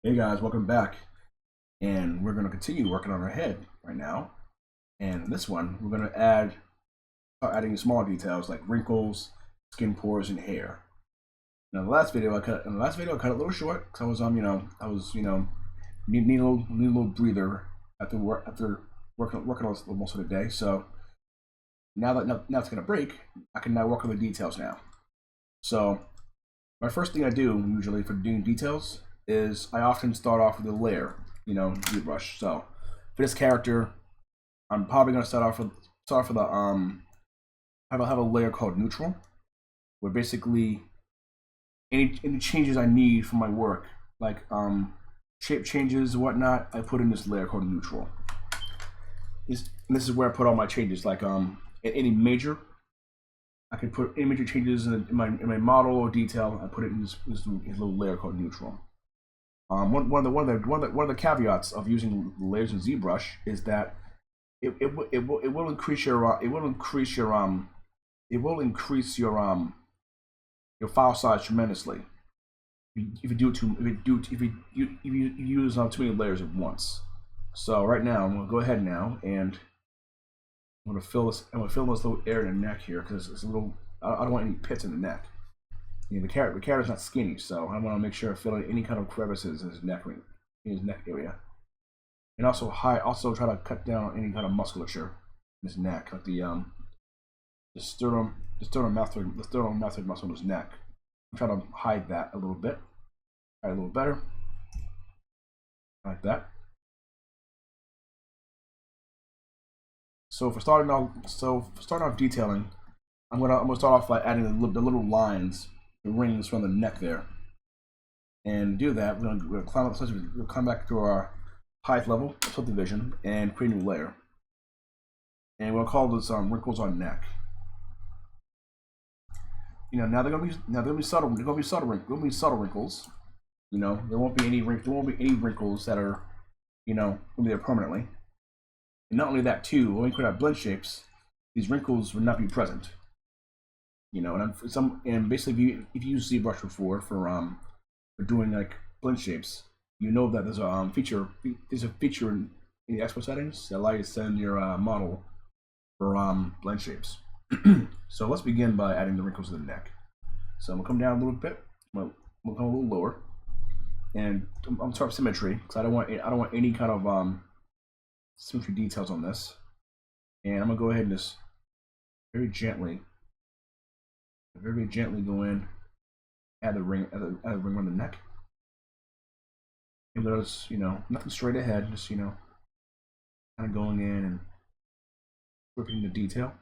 Hey guys, welcome back. And we're going to continue working on our head right now. And in this one, we're going to start adding small details like wrinkles, skin pores, and hair. Now, the last video I cut it a little short because need a little breather after working on most of the day. So now it's going to break, I can now work on the details now. So my first thing I do usually for doing details is I often start off with a layer, ZBrush. So for this character, I'm probably gonna start off with have a layer called neutral, where basically any changes I need for my work, like shape changes and whatnot, I put in this layer called neutral. This is where I put all my changes, like any major. I can put any major changes in my model or detail. I put it in this little layer called neutral. One of the caveats of using layers in ZBrush is that it will increase your file size tremendously if you use too many layers at once. So right now I'm gonna go ahead now and I'm gonna fill this little area in the neck here because it's a little. I don't want any pits in the neck. The character's not skinny, so I want to make sure I fill in any kind of crevices in his neck area, and also try to cut down on any kind of musculature in his neck, like the sternum mastoid muscle in his neck. I'm trying to hide that a little bit, a little better, like that. So for starting off detailing, I'm gonna start off by adding the little lines, the rings from the neck there. And to do that, we're gonna come back to our height level subdivision and create a new layer. And we'll call this wrinkles on neck. Now they're gonna be subtle wrinkles. There won't be any wrinkles that are gonna be there permanently. And not only that too, when we create our blend shapes, these wrinkles will not be present. And basically, if you use ZBrush before for doing like blend shapes, you know that there's a feature in the export settings that allow you to send your model for blend shapes. So let's begin by adding the wrinkles to the neck. So I'm gonna come down a little bit. I'm gonna come a little lower, and I'm gonna start symmetry because I don't want any kind of symmetry details on this. And I'm gonna go ahead and just very gently go in, add the ring on the neck. And there's nothing straight ahead, just kind of going in and working the detail.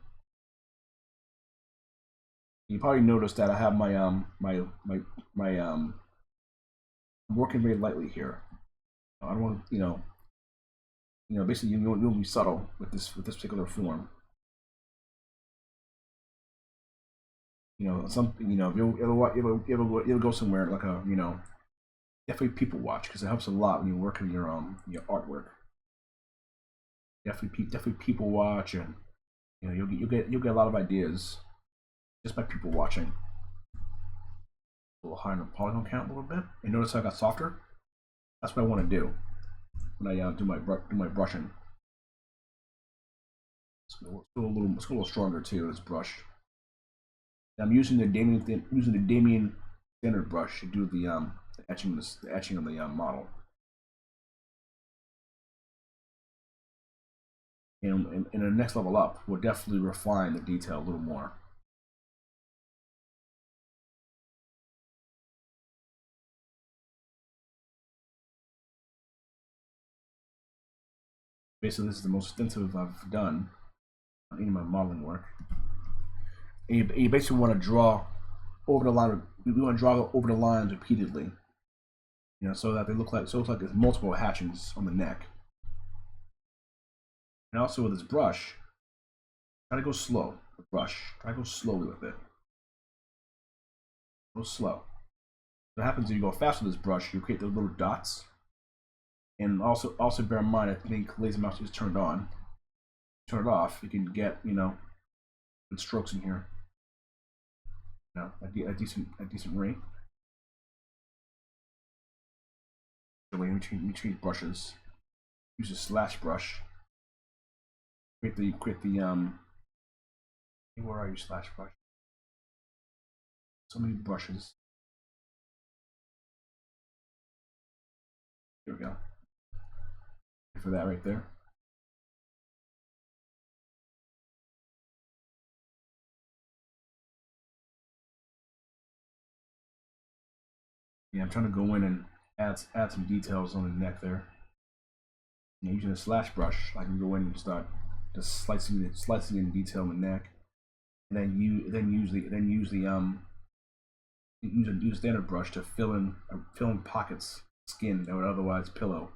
You probably noticed that I have my I'm working very lightly here. I don't want basically you will be subtle with this particular form. If you ever go somewhere like definitely people watch because it helps a lot when you're working your artwork. Definitely people watch, and you'll get a lot of ideas just by people watching. A little higher in the polygon count a little bit, and notice how I got softer. That's what I want to do when I do my brushing. Let's go a little stronger too. This brush. I'm using the Damien standard brush to do the etching on the model. And in the next level up, we'll definitely refine the detail a little more. Basically, this is the most extensive I've done on any of my modeling work. And you basically want to draw over the line. We want to draw over the lines repeatedly, so that it looks like there's multiple hatchings on the neck. And also with this brush, try to go slow. The brush, try to go slowly with it. Go slow. What happens if you go fast with this brush? You create those little dots. And also bear in mind, I think lazy mouse is turned on. Turn it off, you can get good strokes in here. A decent ring. So let me change brushes. Use a slash brush. Create the where are you slash brush? So many brushes. Here we go. For that right there. Yeah, I'm trying to go in and add some details on the neck there. Using a slash brush, I can go in and start just slicing in detail in the neck, and then use a standard brush to fill in pockets skin that would otherwise pillow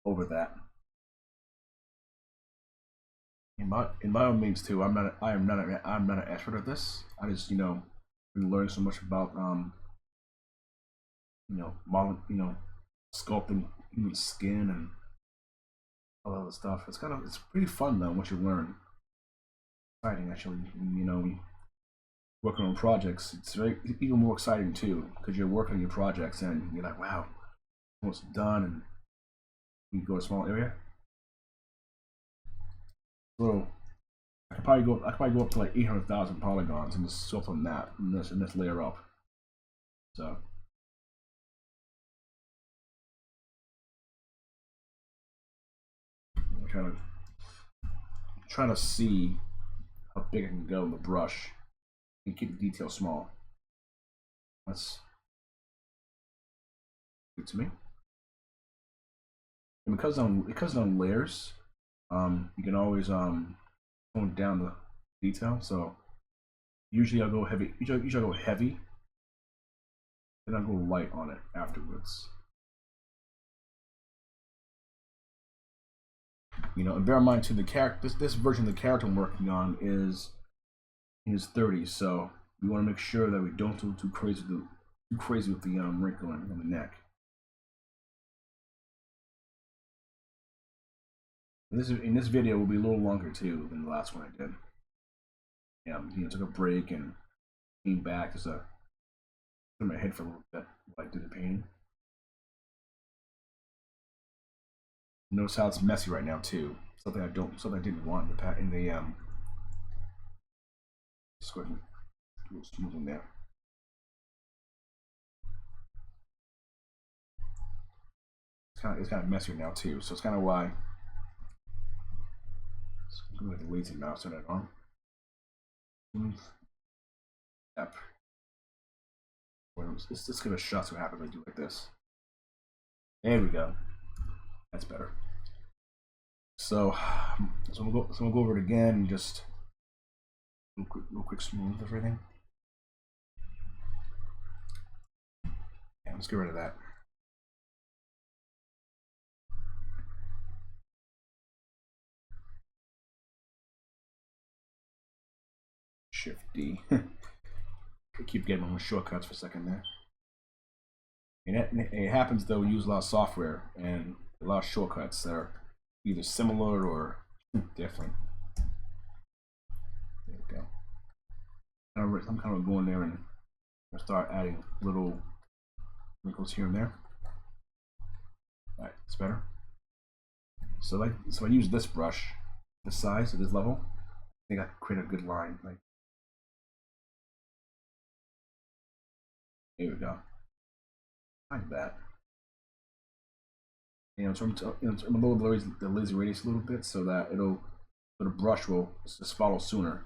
over that. In my own means too, I'm not an expert at this. I just been learning so much about modeling, sculpting human skin and all that other stuff. It's pretty fun though once you learn. Exciting actually, working on projects. It's very even more exciting too because you're working on your projects and you're like, wow, almost done, and you go to a small area. So I could probably go up to like 800,000 polygons and just sort on that and this layer up. So I'm trying to see how big I can go in the brush and keep the detail small. That's good to me. And because on layers, you can always tone down the detail. So usually I'll go heavy. Usually I'll go heavy, then I'll go light on it afterwards. And bear in mind too, the character this version of the character I'm working on is in his 30s, so we want to make sure that we don't do too crazy with the wrinkling on the neck. In this video will be a little longer too than the last one I did. Yeah, took a break and came back just to put my head for a little bit while I did the painting. Notice how it's messy right now too. Something I didn't want in the just go ahead and do a little smoothing there. It's kind of messier now too, so it's kind of why. Let's go with the lazy mouse, turn it on. Yep. Let's just give it a shot. See what happens when I do like this. There we go. That's better. So we'll go over it again and just real quick smooth everything. Yeah, let's get rid of that. Shift D. I keep getting my shortcuts for a second there. And it happens though, we use a lot of software and a lot of shortcuts that are either similar or different. There we go. I'm kind of going there and start adding little wrinkles here and there. All right, it's better. So I use this brush, this size at this level. I think I can create a good line. Here we go. Like that. So I'm gonna lower the lazy radius a little bit so that the brush will just follow sooner.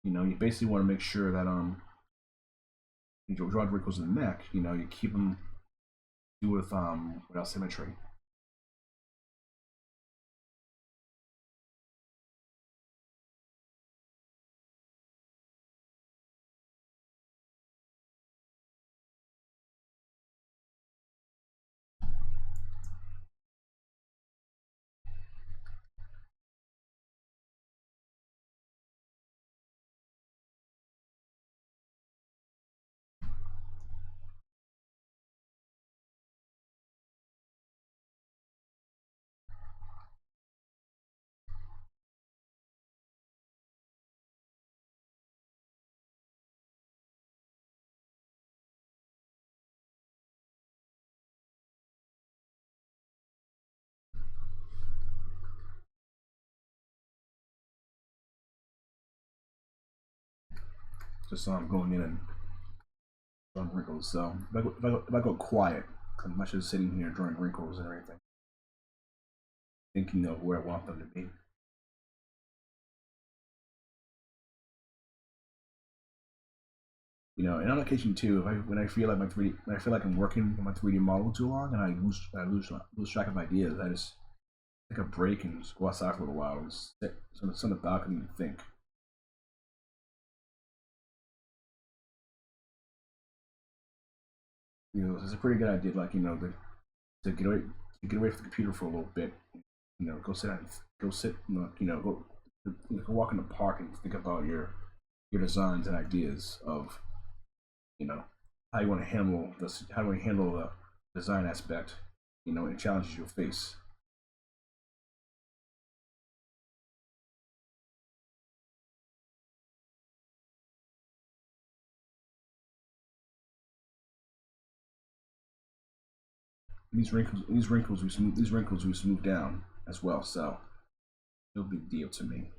You basically want to make sure that you draw the wrinkles in the neck. You keep them with without symmetry. just going in and drawing wrinkles. So if I go quiet, I'm not just sitting here drawing wrinkles and everything, thinking of where I want them to be. You know, and on occasion too, when I feel like when I feel like I'm working on my 3D model too long and I lose track of ideas, I just take a break and just go outside for a little while and sit on the balcony and think. You know, it's a pretty good idea, like, you know, to get away from the computer for a little bit. You know, go sit, go walk in the park and think about your designs and ideas of, you know, how you want to handle this, how do you handle the design aspect, you know, and challenges you'll face. These wrinkles we smooth down as well, so no big deal to me.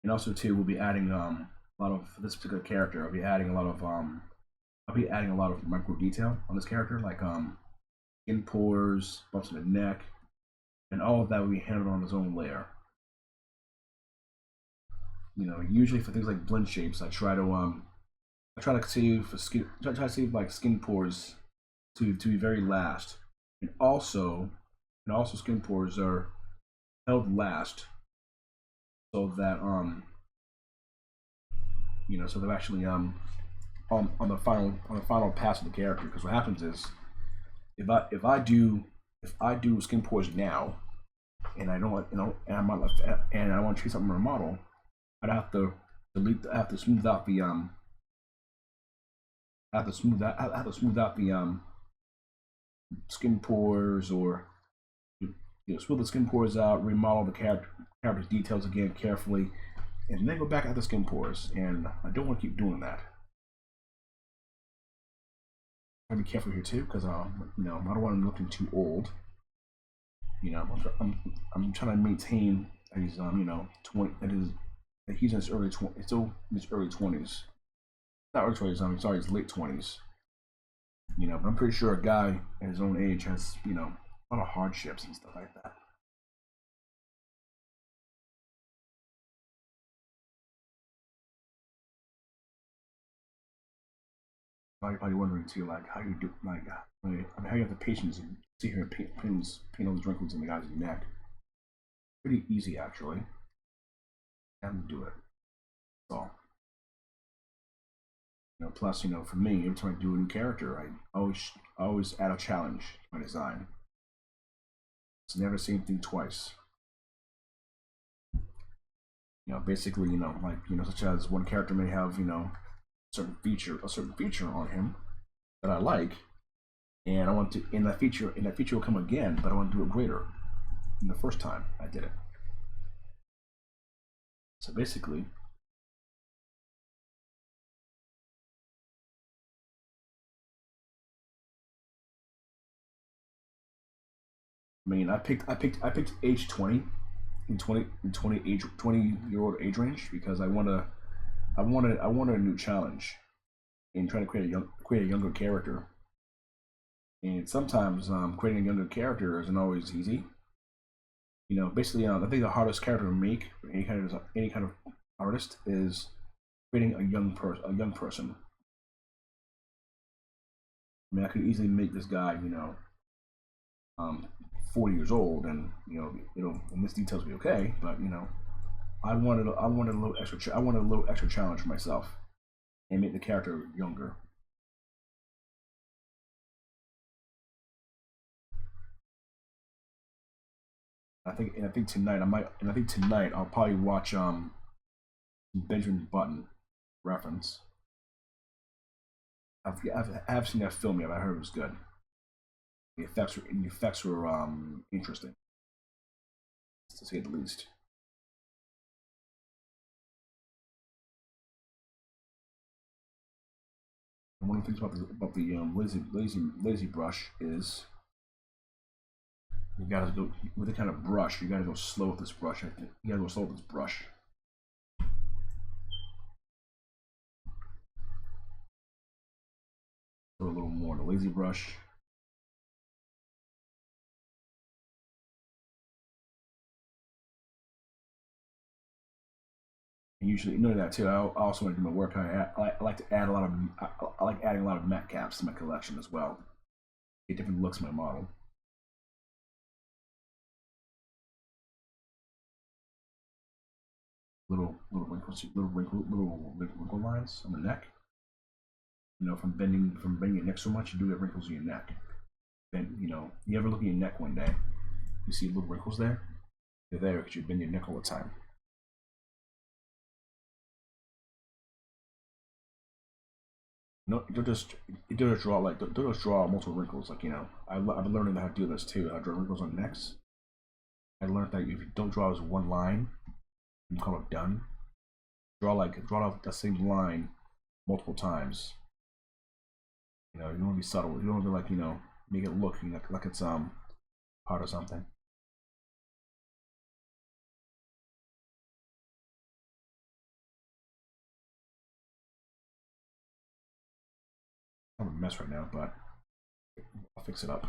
And also too, we'll be adding a lot of, for this particular character. I'll be adding a lot of micro detail on this character, like skin pores, bumps in the neck, and all of that will be handled on its own layer. You know, usually for things like blend shapes, I try to save for skin, try to save like skin pores to be very last, and also skin pores are held last so that so they're actually on the final pass of the character. Because what happens is if I do skin pores now and I don't and I'm not, and I want to change something in a model, I'd have to I have to smooth out the I have to smooth out the skin pores, or smooth the skin pores out, remodel the character's details again carefully, and then go back at the skin pores. And I don't want to keep doing that. I gotta be careful here too, because I don't want him looking too old. You know, I'm trying to maintain that he's 20, that he's in his early 20s, still in his early 20s, not early 20s. I'm sorry, his late 20s. You know, but I'm pretty sure a guy at his own age has a lot of hardships and stuff like that. Probably wondering too, like how you do, how you have the patience and see here paint all these wrinkles in the guy's neck. Pretty easy actually. And do it. So, plus, for me, every time I do a new character, I always add a challenge to my design. It's never the same thing twice. Basically, such as one character may have, a certain feature on him that I like, and I want to, and that feature will come again, but I want to do it greater than the first time I did it. So basically, I picked age 20 in 20-year-old age range because I wanted a new challenge in trying to create a younger character. And sometimes creating a younger character isn't always easy. Basically, I think the hardest character to make for any kind of artist is creating a young person. I mean, I could easily make this guy, um, 40 years old, and and this details will be okay. But I wanted a little extra, I wanted a little extra challenge for myself and make the character younger. I think tonight I'll probably watch Benjamin Button reference. I have seen that film yet. I heard it was good. The effects were interesting, to say the least. And one of the things about the lazy brush is You gotta go with the kind of brush. You gotta go slow with this brush. I think you gotta go slow with this brush. Go a little more on the lazy brush. And usually, you know that too. I also want to do my work. I like to add a lot of. I like adding a lot of matte caps to my collection as well. Get different looks in my model. Little wrinkles, little wrinkle lines on the neck. You know, from bending your neck so much, you do get wrinkles in your neck. Then you know, you ever look at your neck one day, you see little wrinkles there. They're there because you bend your neck all the time. No, don't just draw like don't just draw multiple wrinkles. Like, you know, I've been learning how to do this too. I draw wrinkles on necks. I learned that if you don't draw as one line, you call it done. Draw out that same line multiple times. You know, you don't want to be subtle. You don't want to like, you know, make it look like it's part of something. I'm a mess right now, but I'll fix it up.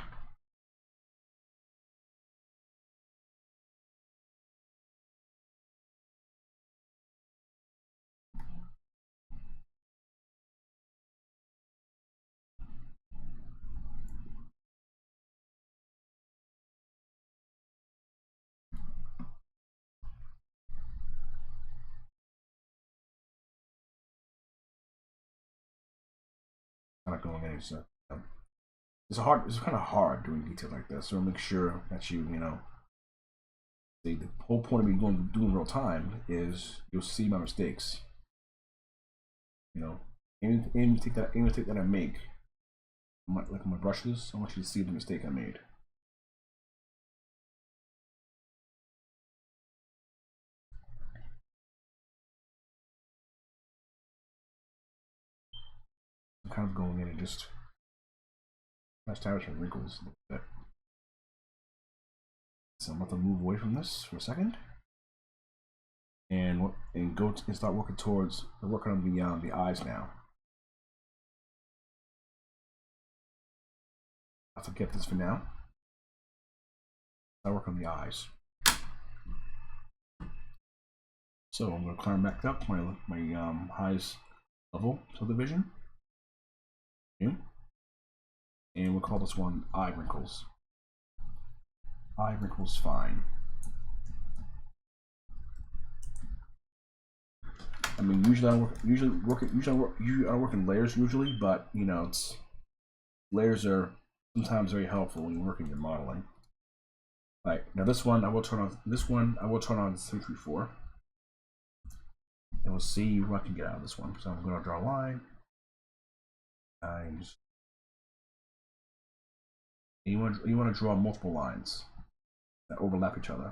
I'm not going in. So it's kind of hard doing detail like this. So make sure that you know. The whole point of me doing real time is you'll see my mistakes. You know, any mistake that I make, like my brushes, I want you to see the mistake I made. I'm kind of going in and just establishing wrinkles a little bit. So I'm about to move away from this for a second, and start working on the eyes now. I'll forget this for now. I work on the eyes. So I'm going to climb back up my highest level subdivision. Okay. And we'll call this one eye wrinkles. Eye wrinkles fine. I mean, usually I work in layers usually, but you know, layers are sometimes very helpful when you're working in modeling. Right, now this one I will turn on 334. And we'll see what I can get out of this one. So I'm going to draw a line. Times. You want to draw multiple lines that overlap each other.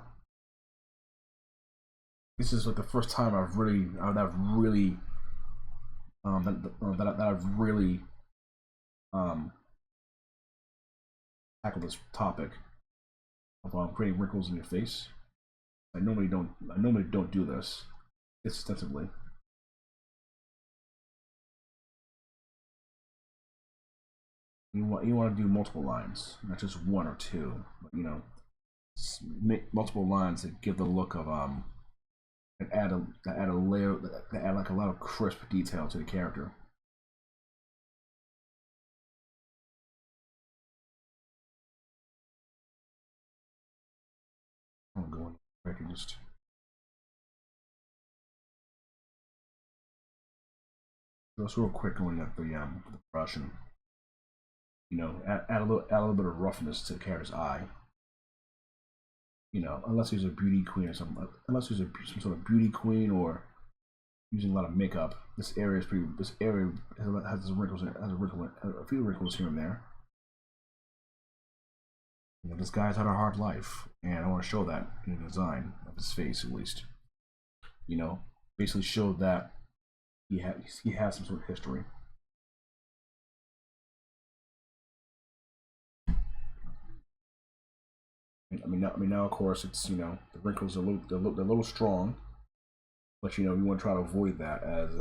This is like the first time I've really tackled this topic of creating wrinkles in your face. I normally don't do this extensively. You want to do multiple lines, not just one or two, but you know, make multiple lines that give the look of and add a layer that add like a lot of crisp detail to the character. I'm going. I can just. Just real quick, going at the brush and you know add a little bit of roughness to the character's eye. You know, unless he's a beauty queen or something, unless he's some sort of beauty queen or using a lot of makeup, this area has wrinkles in it, a few wrinkles here and there. You know, this guy's had a hard life, and I want to show that in the design of his face, at least. You know, basically show that he has some sort of history. now of course it's, you know, the wrinkles are they're a little strong, but you know, you want to try to avoid that as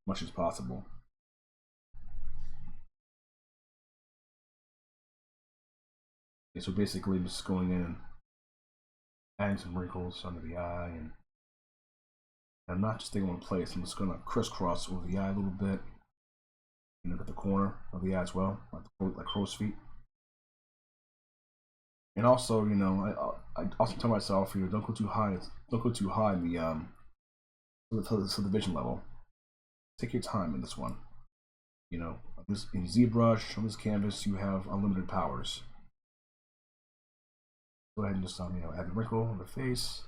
much as possible. Okay, so basically, I'm just going in and adding some wrinkles under the eye, and I'm not just staying in one place. I'm just going to crisscross over the eye a little bit, and look at the corner of the eye as well, like crow's feet. And also, you know, I also tell myself, you know, don't go too high. Don't go too high in the vision level. Take your time in this one. You know, this in ZBrush on this canvas, you have unlimited powers. Go ahead and just you know, add the wrinkle on the face.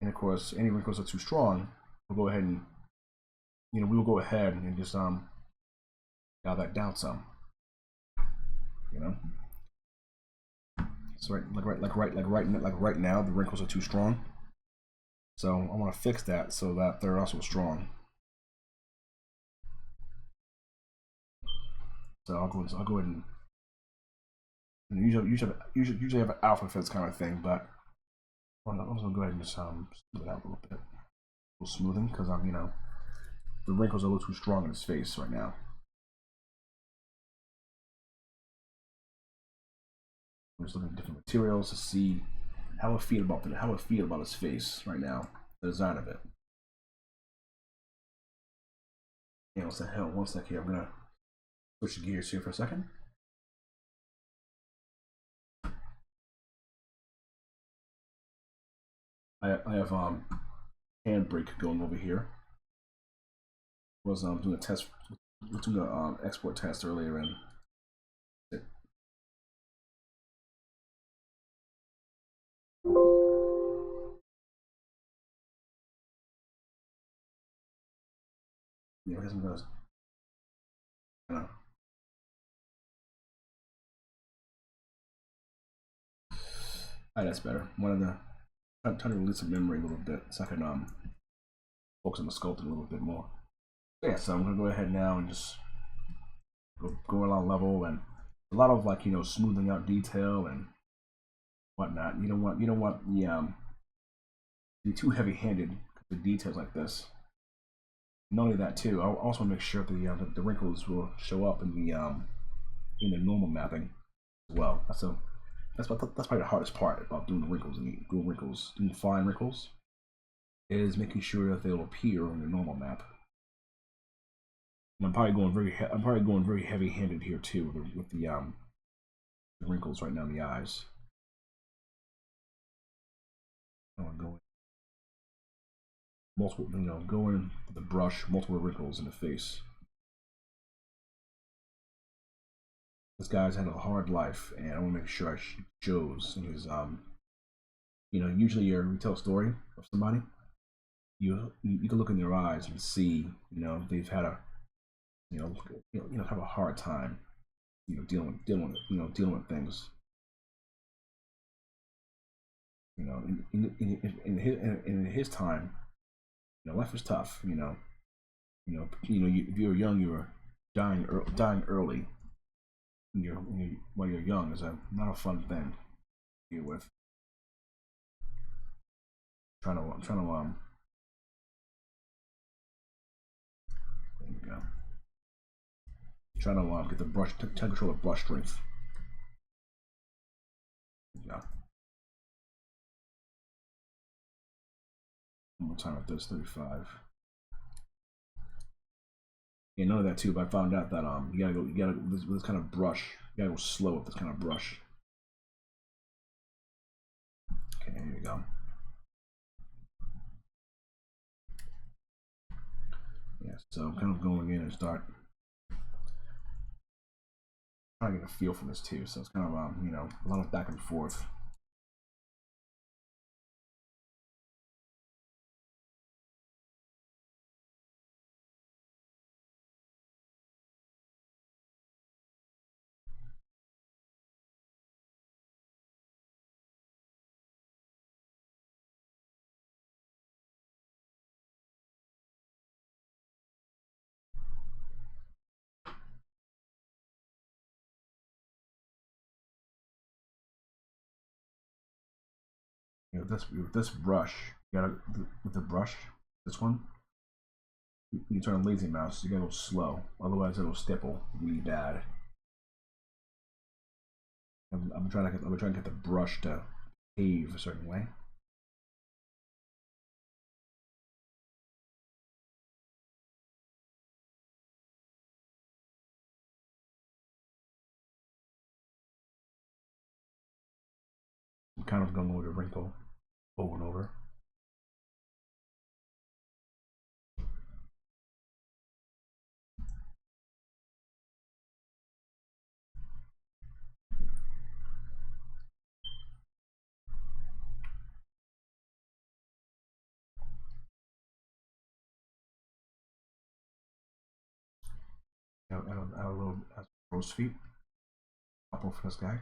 And of course, any wrinkles are too strong, we'll go ahead and, you know, we will go ahead and just dial that down some. You know, so like right now, the wrinkles are too strong. So I want to fix that so that they're also strong. So I'll go ahead and usually have an alpha for this kind of thing, but I'm just gonna go ahead and just smooth it out a little bit, a little smoothing, because I'm, you know, the wrinkles are a little too strong in his face right now. I'm just looking at different materials to see how I feel about his face right now, the design of it. You know, so hell, one sec here. I'm gonna switch gears here for a second. I have handbrake going over here. Was doing a test, doing an export test earlier, and you know, here's some guys. You know, that's better. One of the trying to release some memory a little bit so I can focus on the sculpting a little bit more. Yeah, so I'm gonna go ahead now and just go along level, and a lot of, like, you know, smoothing out detail and whatnot. You don't want the be too heavy-handed with details like this. Not only that, too, I'll also make sure the wrinkles will show up in the normal mapping as well. That's probably the hardest part about doing the wrinkles and doing fine wrinkles, is making sure that they'll appear on the normal map. And I'm probably going very heavy-handed here too with the wrinkles right now in the eyes. I want to go in multiple, you know, go in with the brush, multiple wrinkles in the face. This guy's had a hard life, and I want to make sure I shows in his you know, usually you tell a story of somebody, you can look in their eyes and see, you know, they've had a, you know, have a hard time, you know, dealing with things. You know, in his time, you know, life was tough. If you were young, you were dying early. While you're young is not a fun thing to deal with. I'm trying to there you go. Trying to get the brush, take control of brush strength. Yeah. One more time with this 35. Yeah, none of that too. But I found out that you gotta with this kind of brush, you gotta go slow with this kind of brush. Okay, here we go. Yeah, so I'm kind of going in and start trying to get a feel for this too. So it's kind of you know, a lot of back and forth. with this brush, you gotta with the brush, this one, you turn a lazy mouse, you gotta go slow, otherwise it'll stipple really bad. I'm trying to get the brush to behave a certain way. I'm kind of going with a wrinkle over and over. Add a little crow's feet up for this guy.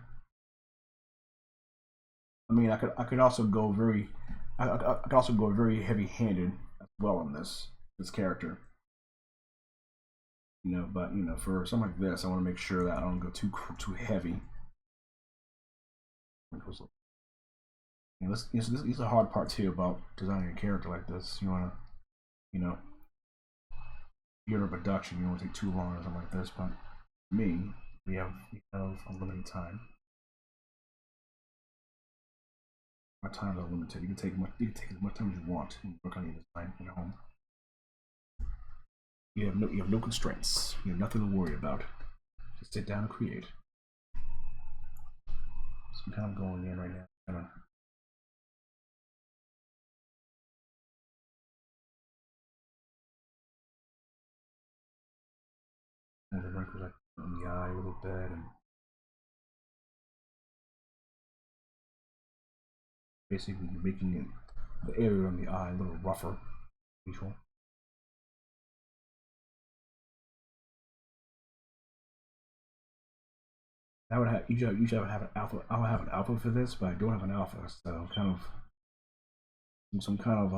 I mean, I could also go I could also go very heavy-handed as well on this character. You know, but you know, for something like this, I want to make sure that I don't go too heavy. You know, this is the hard part too about designing a character like this. You want to, you know, you're in a production, you don't want to take too long or something like this. But me, we have unlimited time. Our time is unlimited. You can take as much time as you want and work on your design at home. You have no constraints. You have nothing to worry about. Just sit down and create. So I'm kind of going in right now. And the wrinkles like on the eye a little bit, and basically making it, the area on the eye a little rougher. Usual. I would have usually have an alpha. I would have an alpha for this, but I don't have an alpha, so kind of some kind of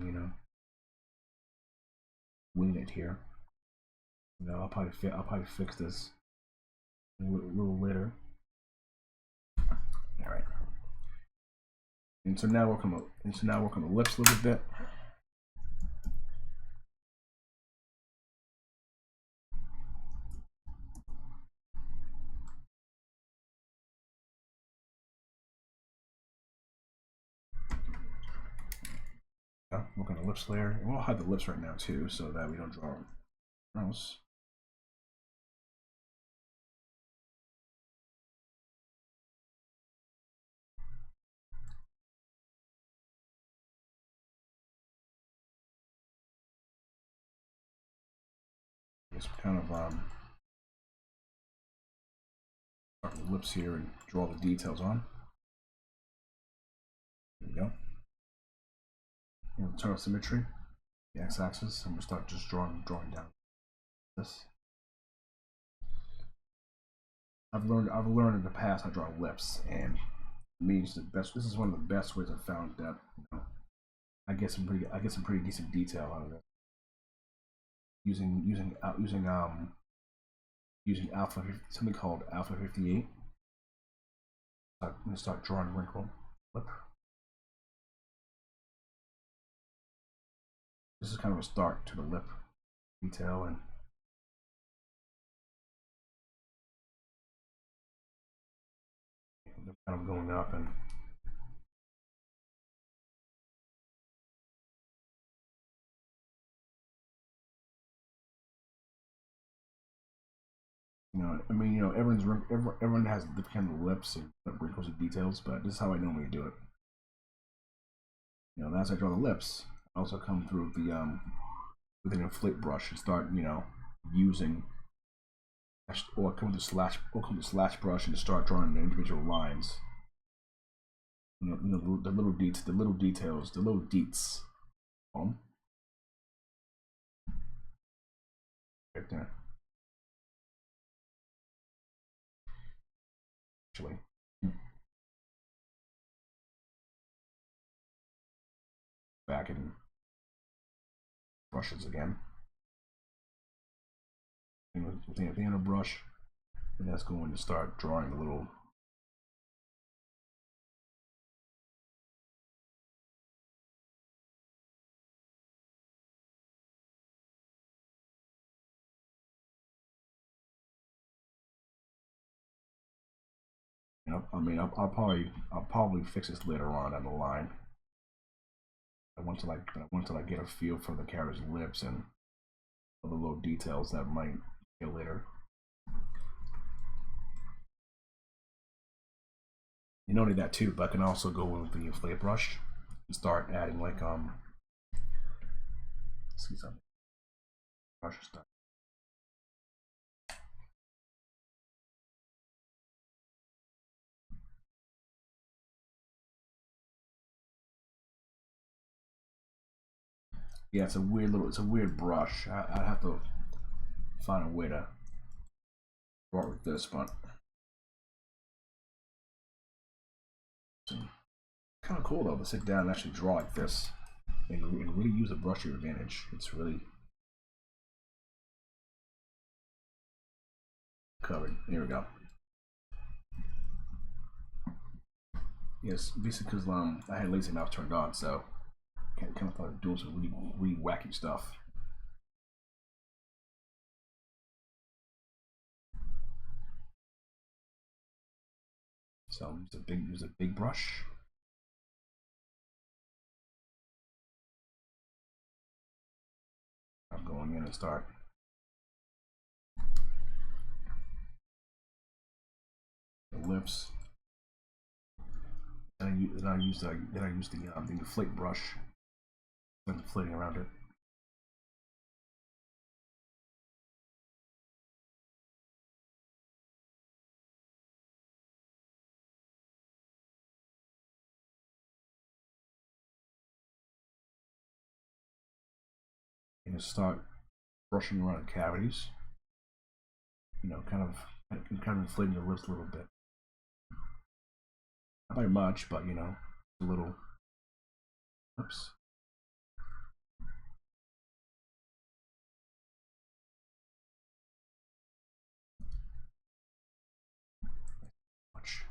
you know, wing it here. You know, I'll probably fix this a little later. All right. And so now work on the lips a little bit. Work on the lips layer. And we'll hide the lips right now too, so that we don't draw gross. Just kind of start the lips here and draw the details on. There we go. Internal symmetry, the x-axis. I'm gonna start just drawing down this. I've learned in the past how to draw lips, and it means the best. This is one of the best ways I've found that, you know, I get some pretty decent detail out of it. Using alpha, something called alpha 58. I'm gonna start drawing wrinkle lip. This is kind of a start to the lip detail, and they're kind of going up, and you know, I mean, you know, everyone has different kind of lips and wrinkles and details, but this is how I normally do it. You know, as I draw the lips, I also come through the with an inflate brush and start, you know, using, or come to slash brush and start drawing the individual lines. You know the little details, the little deets. Right there. Actually. Back in brushes again. With the inner brush, And that's going to start drawing a little. I'll probably fix this later on down the line. I want to get a feel for the character's lips and other little details that might get later. You don't need that too, but I can also go with the inflate brush and start adding like let's see something. Brush stuff. Yeah, it's a weird brush. I have to find a way to draw with this, but kind of cool though to sit down and actually draw like this and really use a brush to your advantage. It's really covered. Here we go. Yes, basically because I had lazy mouse turned on, so kind of thought of doing some really wacky stuff. So use a big brush. I'm going in and start the lips. Then I use the inflate brush and inflating around it. And just start brushing around the cavities. You know, kind of inflating the lips a little bit. Not by much, but you know, a little. Oops. Much.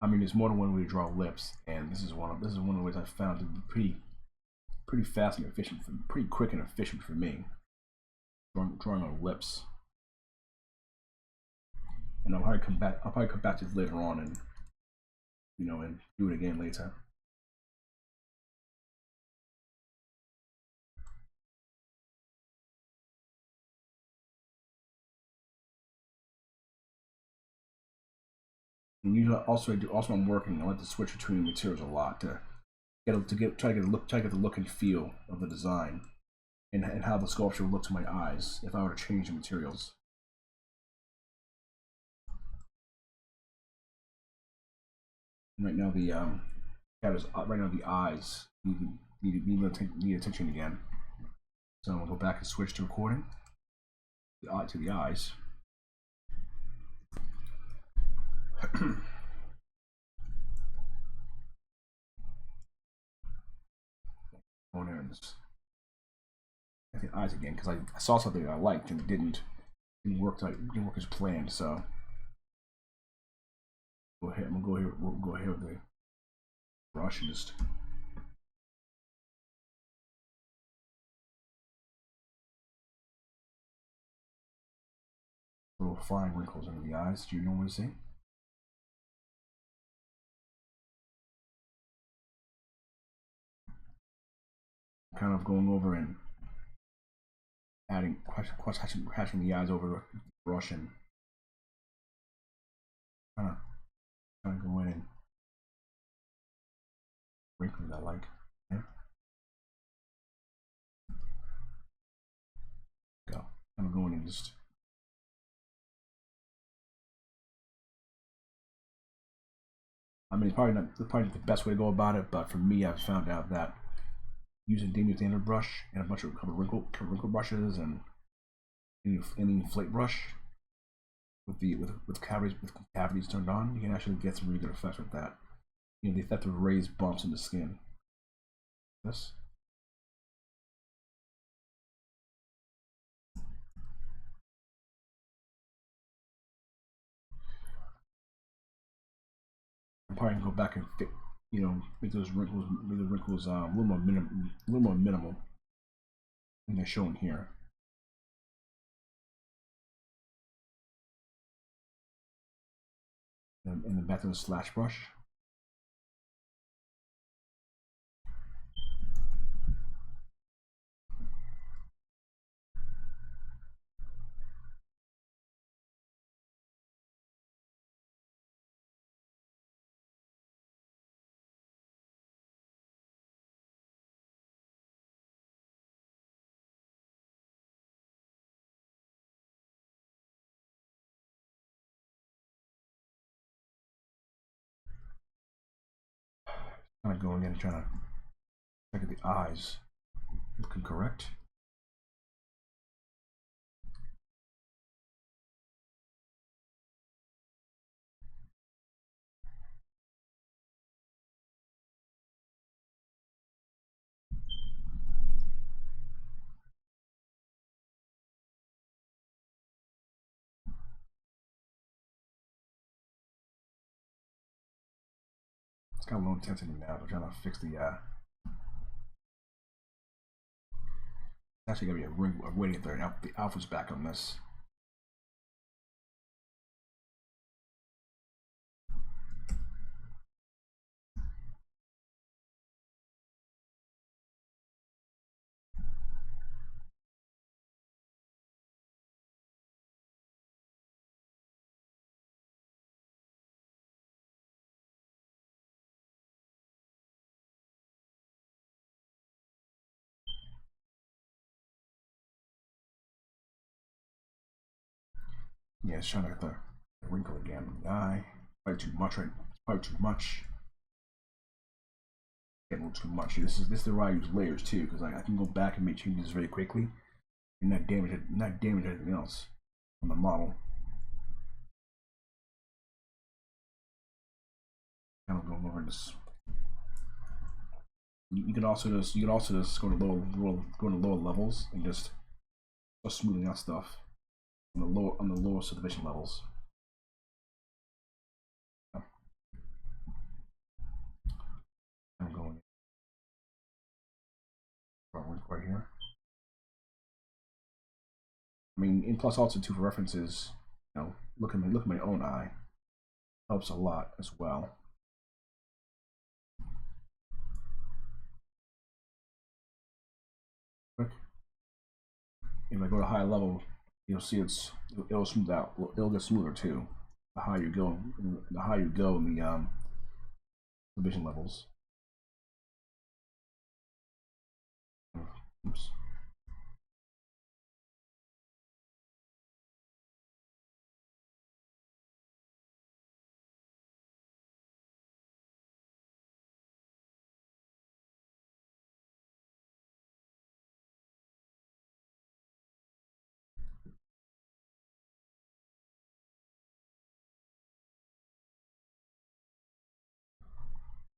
I mean, there's more than one way to draw lips, and this is one of the ways I found to be pretty fast and efficient, pretty quick and efficient for me. Drawing on lips, and I'll probably come back to this later on, and you know, and do it again later. And usually, also I'm working. I like to switch between materials a lot to try to get the look and feel of the design, and how the sculpture would look to my eyes if I were to change the materials. And right now the eyes need attention again. So I'm gonna go back and switch to recording the eye to the eyes. Going there and just the eyes again because I saw something that I liked and it didn't work as planned. So go ahead. I'm gonna go ahead with the brush and just little fine wrinkles under the eyes. Do you normally see? Kind of going over and adding, hatching the eyes over the brush and kind of go in and wrinkles I like. Okay. Go. Kind of going and just. I mean, it's probably not the best way to go about it, but for me, I've found out that using Damian standard brush and a bunch of wrinkle brushes and any inflate brush with cavities turned on, you can actually get some really good effects with that. You know, the effect of raised bumps in the skin. This. I'm probably gonna go back and make those wrinkles a little more minimal than they're shown here. And then back to the slash brush. Kind of going in and trying to check at the eyes. Looking correct. It's got a low intensity now. We're trying to fix the actually gonna be a ring of waiting there. Now the alpha's back on this. Yeah, it's trying to get the wrinkle again in the eye. Probably too much, right? Probably too much. Getting a little too much. This is the why I use layers too, because I can go back and make changes very quickly and not damage anything else on the model. Kind of going over this. You can also just go to lower levels and just start smoothing out stuff on the lower subdivision levels. I'm going right here. I mean, and plus also too for references, look at my own eye helps a lot as well. If I go to high level, you'll see it'll smooth out. It'll get smoother too. The higher you go in the vision levels. Oops.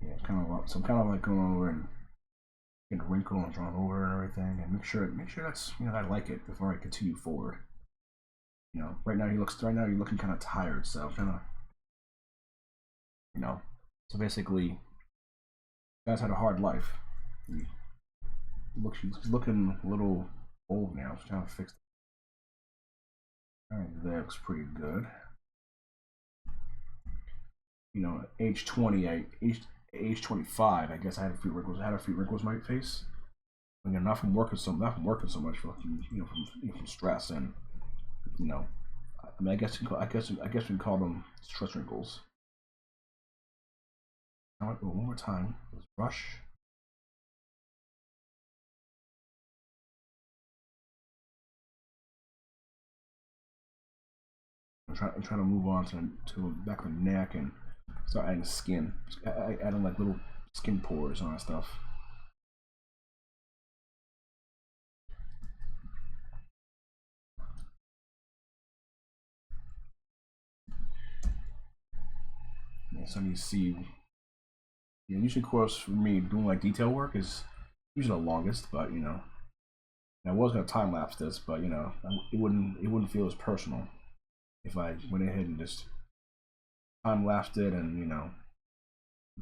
Yeah, so I'm kind of like going over and getting a wrinkle and drawing over and everything, and make sure that's I like it before I continue forward. Right now you're looking kind of tired, so I'm trying to, so basically, you guys had a hard life. She's looking a little old now. So trying to fix it. All right, that looks pretty good. Age 20, age 25, I guess I had a few wrinkles. In my face. Again, not from working so much, from stress and I mean, I guess we can call them stress wrinkles. Now, one more time. Let's brush. I'm trying to move on to the back of the neck and start adding skin, adding like little skin pores and all that stuff. So you see, usually, of course, for me, doing like detail work is usually the longest, but I was gonna time lapse this, but it wouldn't feel as personal if I went ahead and just time lapsed it, and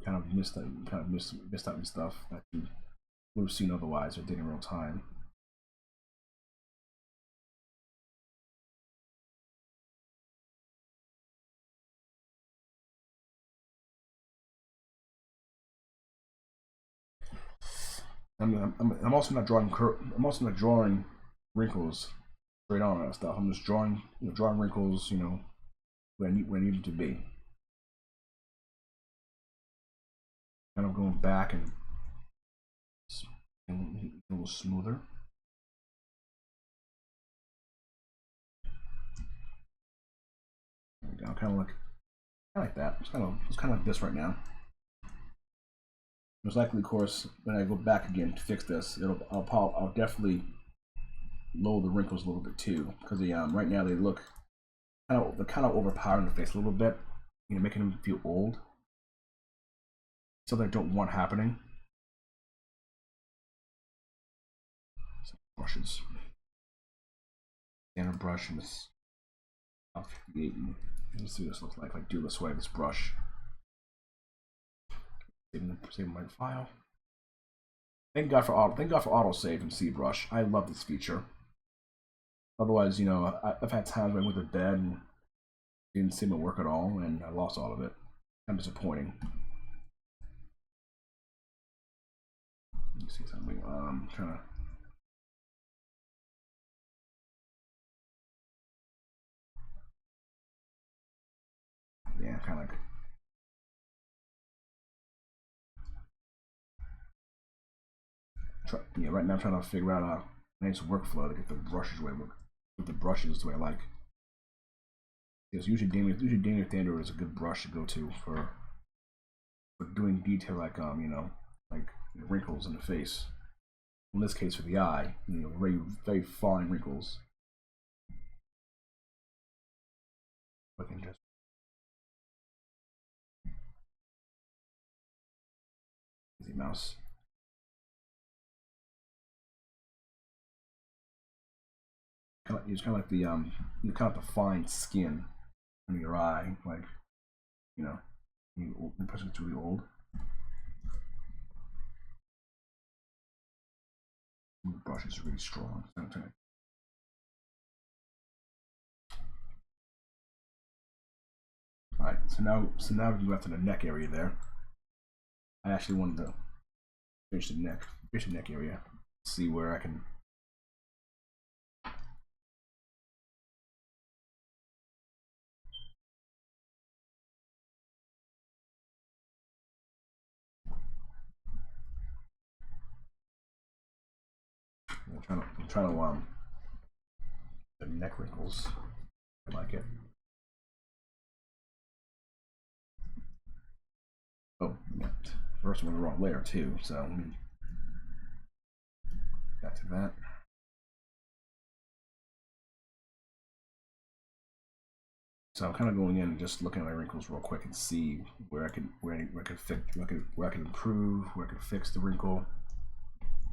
kind of missed out on stuff that you would have seen otherwise or did in real time. I'm also not drawing wrinkles straight on that stuff. I'm just drawing wrinkles, where I need them to be. Kind of going back and a little smoother. There we go. Kind of like that. It's kind of like this right now. Most likely, of course, when I go back again to fix this, I'll definitely lower the wrinkles a little bit too, because right now they look they're kind of overpowering the face a little bit, making them feel old. Something I don't want happening. So brushes, standard brush, and this. Let's see what this looks like. Like do this way, this brush. Saving my file. Thank God for autosave in ZBrush. I love this feature. Otherwise, I've had times when I went to bed and didn't see my work at all, and I lost all of it. Kind of disappointing. Let me see something. Trying to. Yeah, kind of like. Right now I'm trying to figure out a nice workflow to get the brushes the way I like. Because usually Damier Thunder is a good brush to go to for doing detail like like wrinkles in the face. In this case, for the eye, very fine wrinkles. I can just easy mouse. It's kind of like the kind of the fine skin under your eye, like the person's really old. The brush is really strong. All right, so now we can go after the neck area there. I actually wanted to finish the neck area. See where I can. I'm trying to the neck wrinkles. I like it. Oh, yeah. First one, the wrong layer too. So let me back to that. So I'm kind of going in and just looking at my wrinkles real quick and see where I can fix, where I can improve, where I can fix the wrinkle.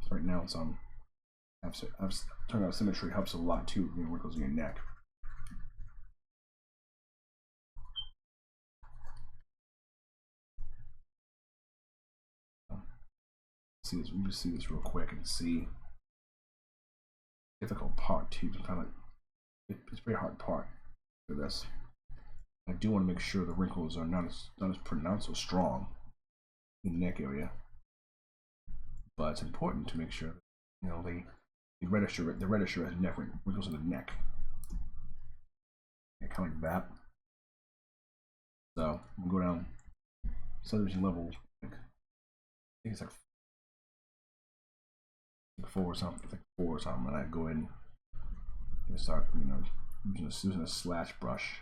So right now it's on. Turning out symmetry helps a lot too. Wrinkles in your neck. See this. We just see this real quick and see. Difficult part too. Kind of. It's a very hard part for this. I do want to make sure the wrinkles are not as pronounced or strong in the neck area, but it's important to make sure they register as neck wrinkles in the neck. Yeah, kind of like that. So I'm gonna go down subdivision level. I think it's like 4 or something. It's like 4 or something, and I go in and start using a slash brush.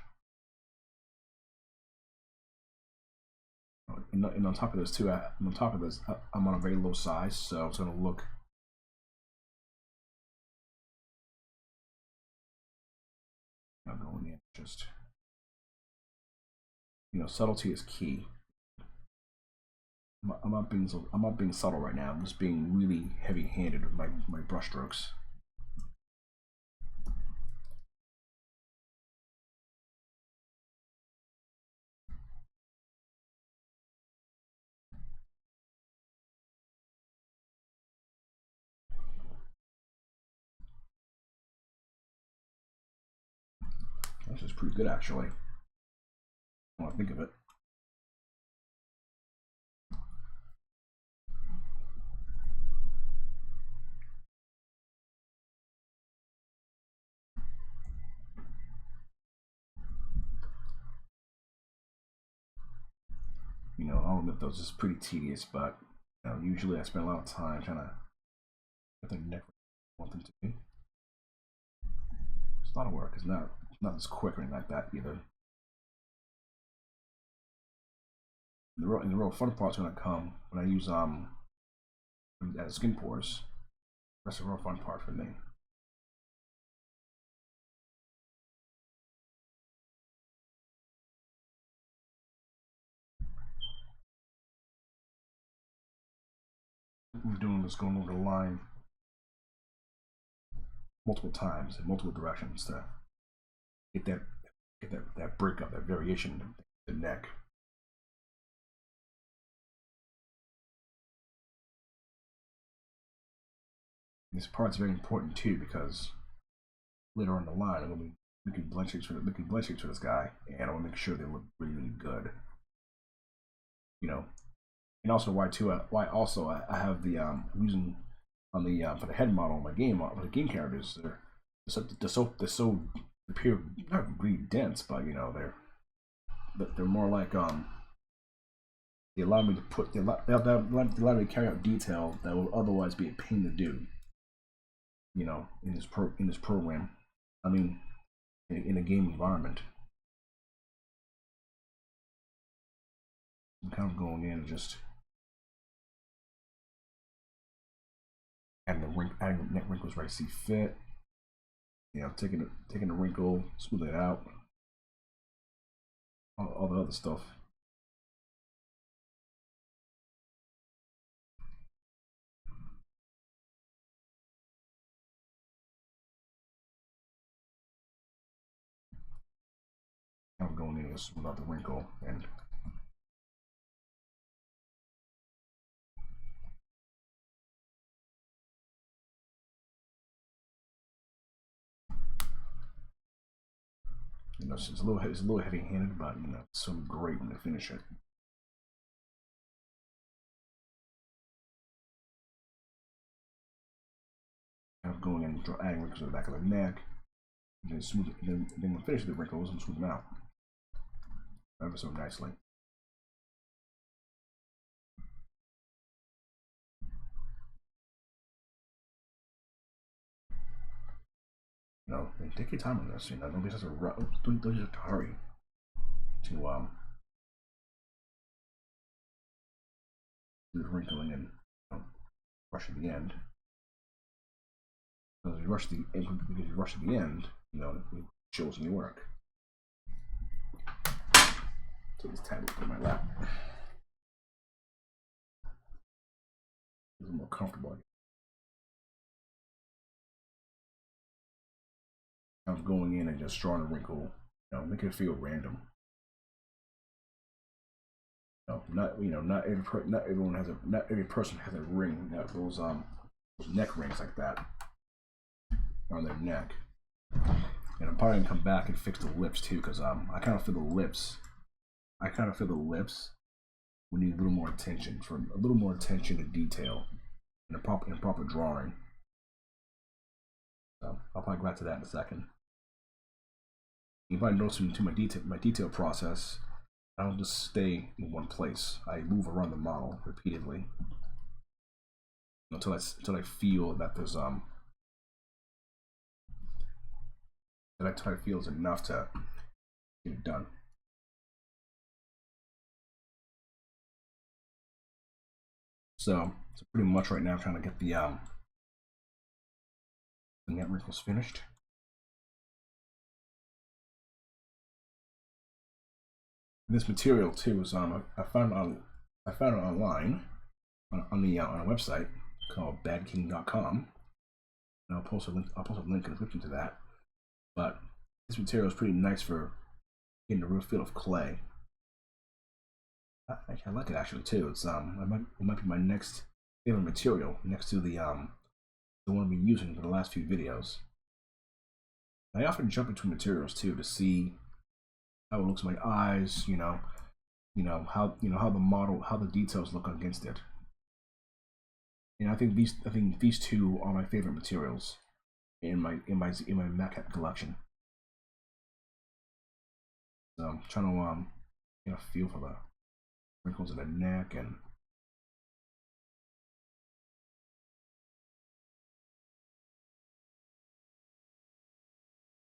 And on top of this too, I'm on a very low size, so it's going to look. I'm going in just, subtlety is key. I'm not being subtle right now. I'm just being really heavy-handed with my brush strokes. This is pretty good, actually. When I think of it. You know, I'll admit those is pretty tedious, but you know, usually I spend a lot of time trying to get the neck I want them to be. It's a lot of work. It's not as quick or anything like that either. The real fun part's gonna come when I use as skin pores. That's the real fun part for me. We're doing this going over the line multiple times in multiple directions to get that break up, that variation in the neck. This part's very important too because later on the line I'm gonna be making blend shapes for this guy, and I want to make sure they look really, really good. You know, and also why also I have the I'm using on the for the head model of my game for the game characters. They're so appear not really dense, but you know they're more like they allow me to put they allow me to carry out detail that would otherwise be a pain to do. You know, in this program, I mean, in a game environment. I'm kind of going in and just adding the neck wrinkles where I see fit. You know, taking the wrinkle, smooth it out, all the other stuff. I'm going in and smooth out the wrinkle and you know it's a little heavy-handed, but you know it's so great when they finish it. I'm going in and adding wrinkles to the back of the neck, and then smooth it, and then when I finish the wrinkles, I'm smooth them out ever so nicely. You know, and take your time on this. You know, don't just have to hurry to do the wrinkling and rush at the end. Because you rush at the end, you know, it shows in your work. Take this tablet in my lap. It's more comfortable. I'm going in and just drawing a wrinkle, you know, make it feel random. Not every person has a ring, those neck rings like that on their neck. And I'm probably gonna come back and fix the lips too, because I kind of feel the lips. We need a little more attention to detail in a proper drawing. So I'll probably go back to that in a second. If I notice into my detail process, I don't just stay in one place. I move around the model repeatedly until I feel that there's that I feel is enough to get it done. So pretty much right now I'm trying to get the net wrinkles finished. This material too is I found on I found it online on a website called badking.com, and I'll post a link. I'll post a link in the description to that. But this material is pretty nice for getting a real feel of clay. I like it actually too. It might be my next favorite material next to the one I've been using for the last few videos. I often jump between materials too to see how it looks in my eyes. How how the details look against it. And I think these two are my favorite materials in my maquette collection. So I'm trying to get a feel for the wrinkles in the neck and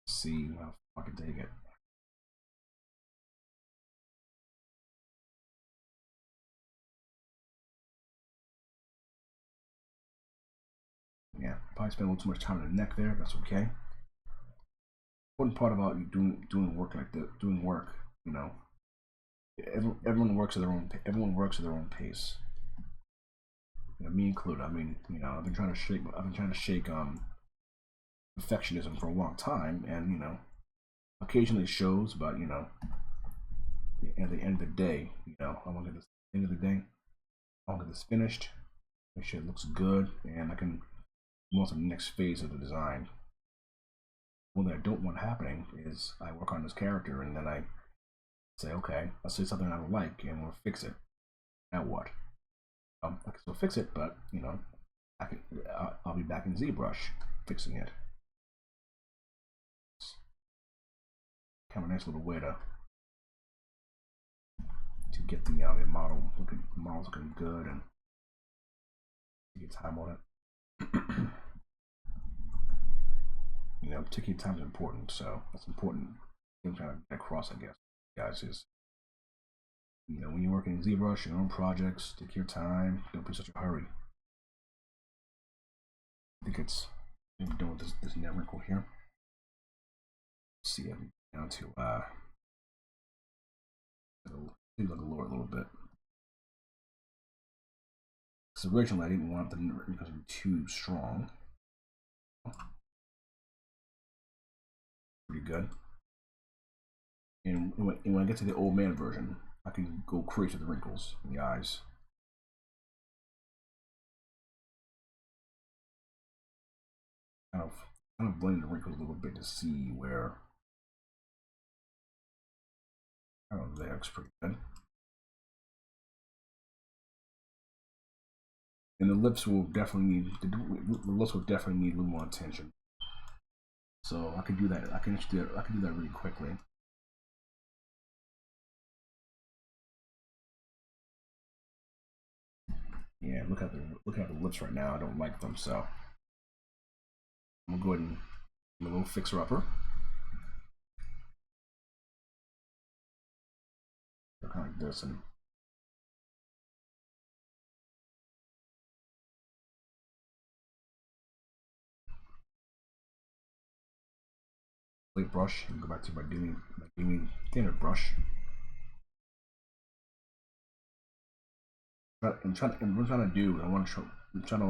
see how far I can take it. Yeah, probably spent a little too much time on the neck there. That's okay. Important part about you doing work like this, you know, everyone works at their own. Everyone works at their own pace. Me included. I mean, I've been trying to shake perfectionism for a long time, and occasionally it shows, but at the end of the day, I want to get this end of the day. I want to get this finished. Make sure it looks good, and I can move on to the next phase of the design. One that I don't want happening is I work on this character and then I say, okay, I'll say something I don't like and we'll fix it. Now what? I can still fix it, but I'll be back in ZBrush fixing it. It's kind of a nice little way to get the models looking good and take your time on it. Taking time is important, so that's important. I'm trying to get across, I guess, guys, is when you're working in ZBrush, your own projects, take your time. Don't be in such a hurry. I think it's maybe doing this net wrinkle here. Let's see, I'm down to like a lower a little bit. Because originally I didn't want the net wrinkles to be too strong. Pretty good. And when I get to the old man version, I can go crazy with the wrinkles in the eyes. Kind of blend the wrinkles a little bit to see where. I don't know, that looks pretty good. And the lips will definitely need a little more attention. So I can do that. I can do that really quickly. Yeah, look at the lips right now. I don't like them, so I'm gonna go ahead and do a little fixer upper. Kind of like this, and plate brush, and go back to my gaming thinner brush. I'm trying to do. I'm trying to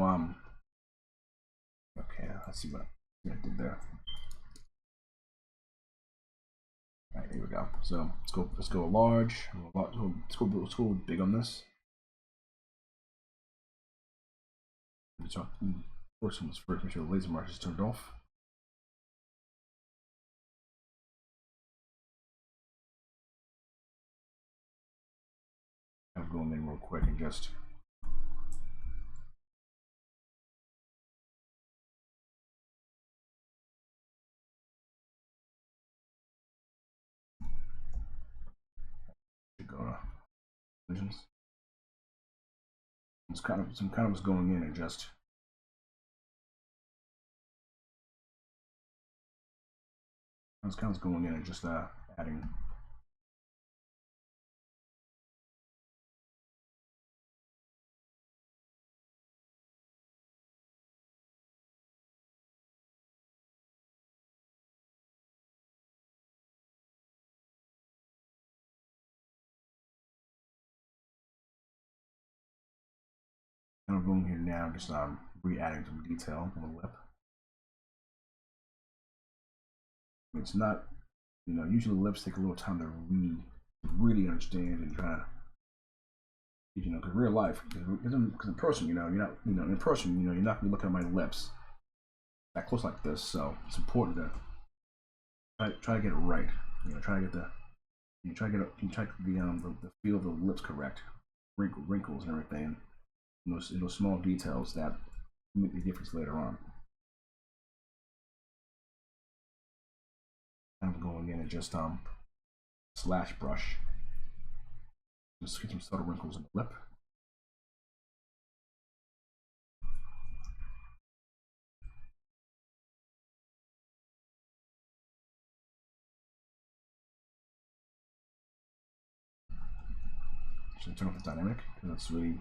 Okay, let's see what I did there. All right, here we go. So let's go large. Let's go big on this. First one was first. Make sure the laser mark is turned off. I'm going in real quick and just go to visions. It's kind of was going in and just adding. I'm going here now, just re-adding some detail on the lip. It's not, you know, usually lips take a little time to really understand and try to, you know, because real life, because in person, you know, you're not, you know, in person, you know, you're not gonna be looking at my lips that close like this. So it's important to try to get it right. You know, try to get the, you try to get the feel of the lips correct, wrinkles and everything, and those small details that make the difference later on. I'm going in and just slash brush, just get some subtle wrinkles in the lip. Just turn off the dynamic because it's really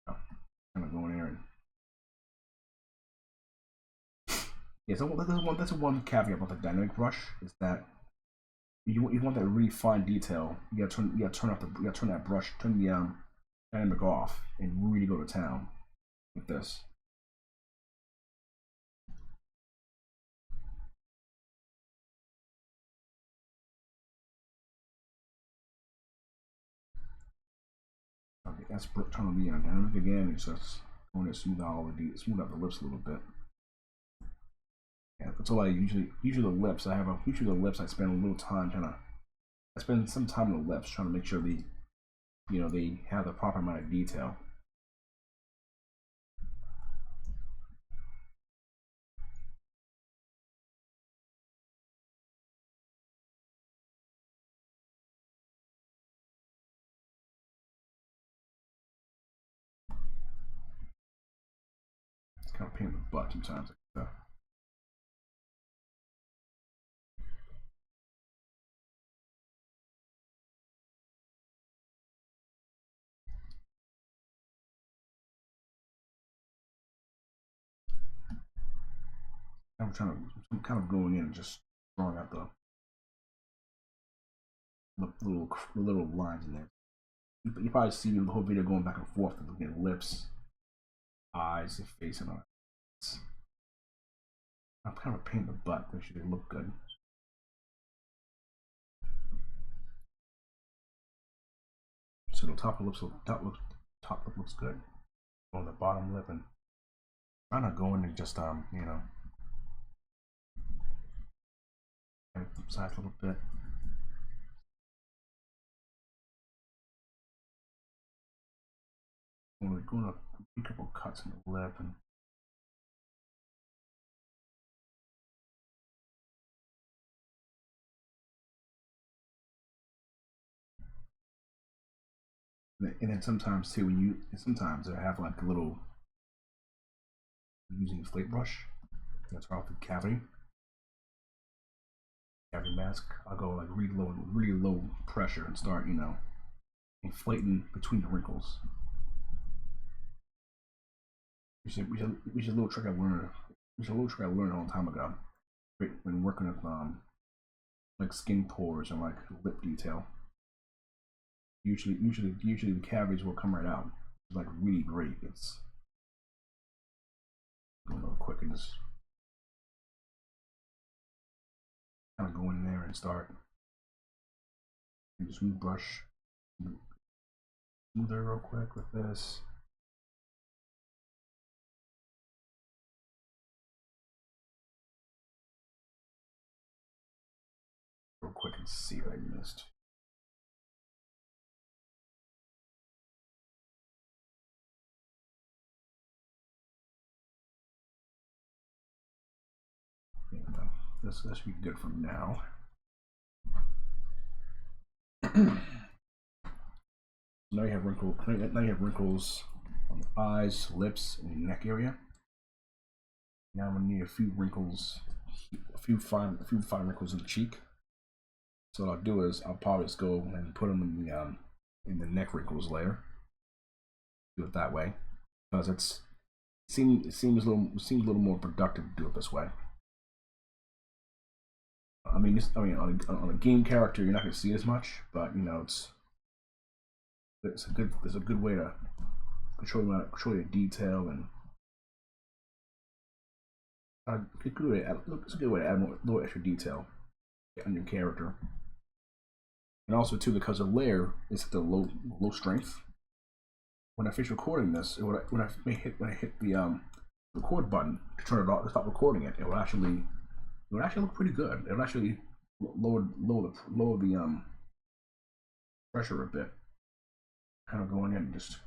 kind of going there and yeah. So that's one caveat about the dynamic brush is that you want that really fine detail. You gotta turn that brush, turn the dynamic off, and really go to town with this. Okay, that's turn on the dynamic again. It's just going to smooth out the lips a little bit. Yeah, that's all I usually the lips. Usually the lips I spend a little time I spend some time on the lips trying to make sure they have the proper amount of detail. It's kind of a pain in the butt sometimes. I'm kind of going in and just drawing out the little lines in there. You probably see the whole video going back and forth, looking at lips, eyes, and face, and all that. I'm kind of a pain in the butt. They should look good. So the top lip looks good. On the bottom lip, and trying to go in and just you know, size a little bit. We're going to a couple cuts in the lip and then sometimes too sometimes I have like a little using a slate brush that's off the cavity mask. I'll go like really low pressure and start, you know, inflating between the wrinkles. Which is a little trick I learned. Which is a little trick I learned a long time ago when working with like skin pores and like lip detail. Usually the cavities will come right out. It's like really great. It's going real quick and just kind of go in there and start and just brush smoother real quick with this. Real quick and see what I missed. And, this should be good for now. Now you have wrinkles on the eyes, lips, and neck area. Now I'm gonna need a few fine wrinkles in the cheek. So what I'll do is I'll probably just go and put them in the neck wrinkles layer. Do it that way because it seems a little more productive to do it this way. I mean, on a game character, you're not gonna see as much, but you know, It's a good way to control your detail, and it's a good way to add more little extra detail on your character. And also too, because the layer is at the low strength. When I finish recording this, when I hit the record button to turn it off to stop recording it, it will actually look pretty good. It will actually lower the pressure a bit. Kind of going in and just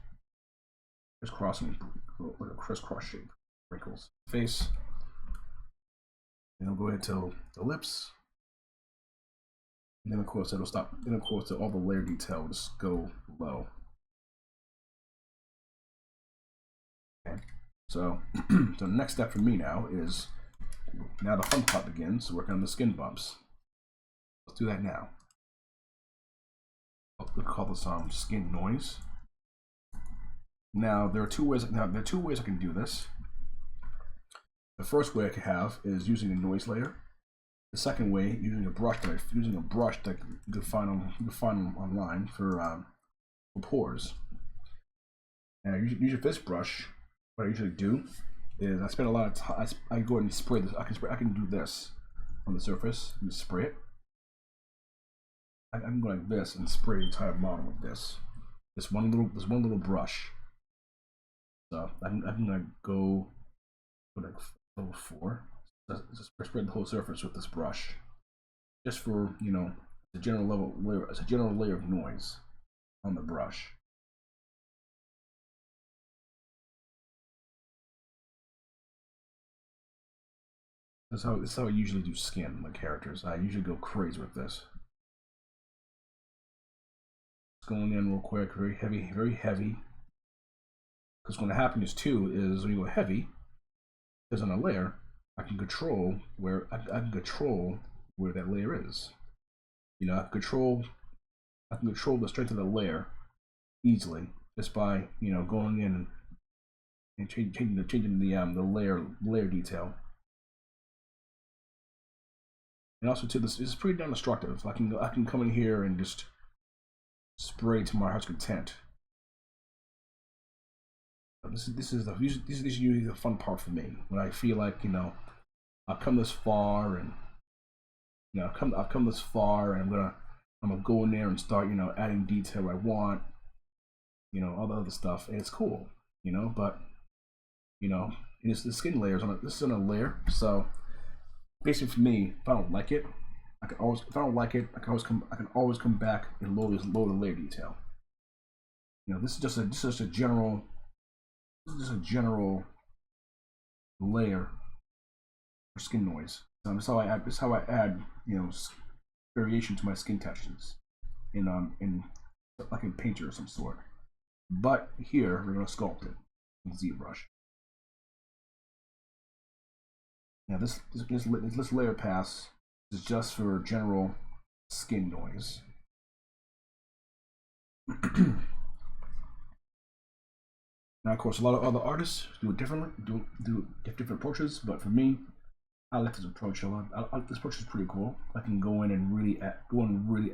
crossing with a crisscross shape, wrinkles, face. And I'll go ahead to the lips. And then of course it'll stop. Then of course all the layer detail will just go low. Okay. So, so the next step for me now is the fun part begins. Working on the skin bumps. Let's do that now. We'll call this skin noise. Now there are two ways. Now there are 2 ways I can do this. The first way I can have is using a noise layer. The second way, using a brush that you can find online for pores. And using this brush, what I usually do is I spend a lot of time. I go ahead and spray this. I can do this on the surface and just spray it. I can go like this and spray the entire model with this. This one little brush. So I'm gonna go like level 4. Just spread the whole surface with this brush, just for the general layer, as a general layer of noise on the brush. This is how I usually do skin my characters. I usually go crazy with this. It's going in real quick, very heavy, very heavy. Because what happens too is when you go heavy, because on a layer, I can control where that layer is. I can control the strength of the layer easily just by going in and changing the layer detail. And also too, this is pretty damn destructive. I can come in here and just spray to my heart's content. This is usually the fun part for me, when I feel like I've come this far, and I've come this far, and I'm gonna go in there and start adding detail I want, all the other stuff, and it's cool, but it's the skin layers on it. This is on a layer, so basically for me, if I don't like it, I can always come back and lower the layer detail. This is just a general layer for skin noise. This is how I add variation to my skin textures in like in Painter of some sort. But here we're gonna sculpt it with ZBrush. Now this layer pass is just for general skin noise. Now, of course, a lot of other artists do it differently, do different approaches. But for me, I like this approach a lot. This approach is pretty cool. I can go in and really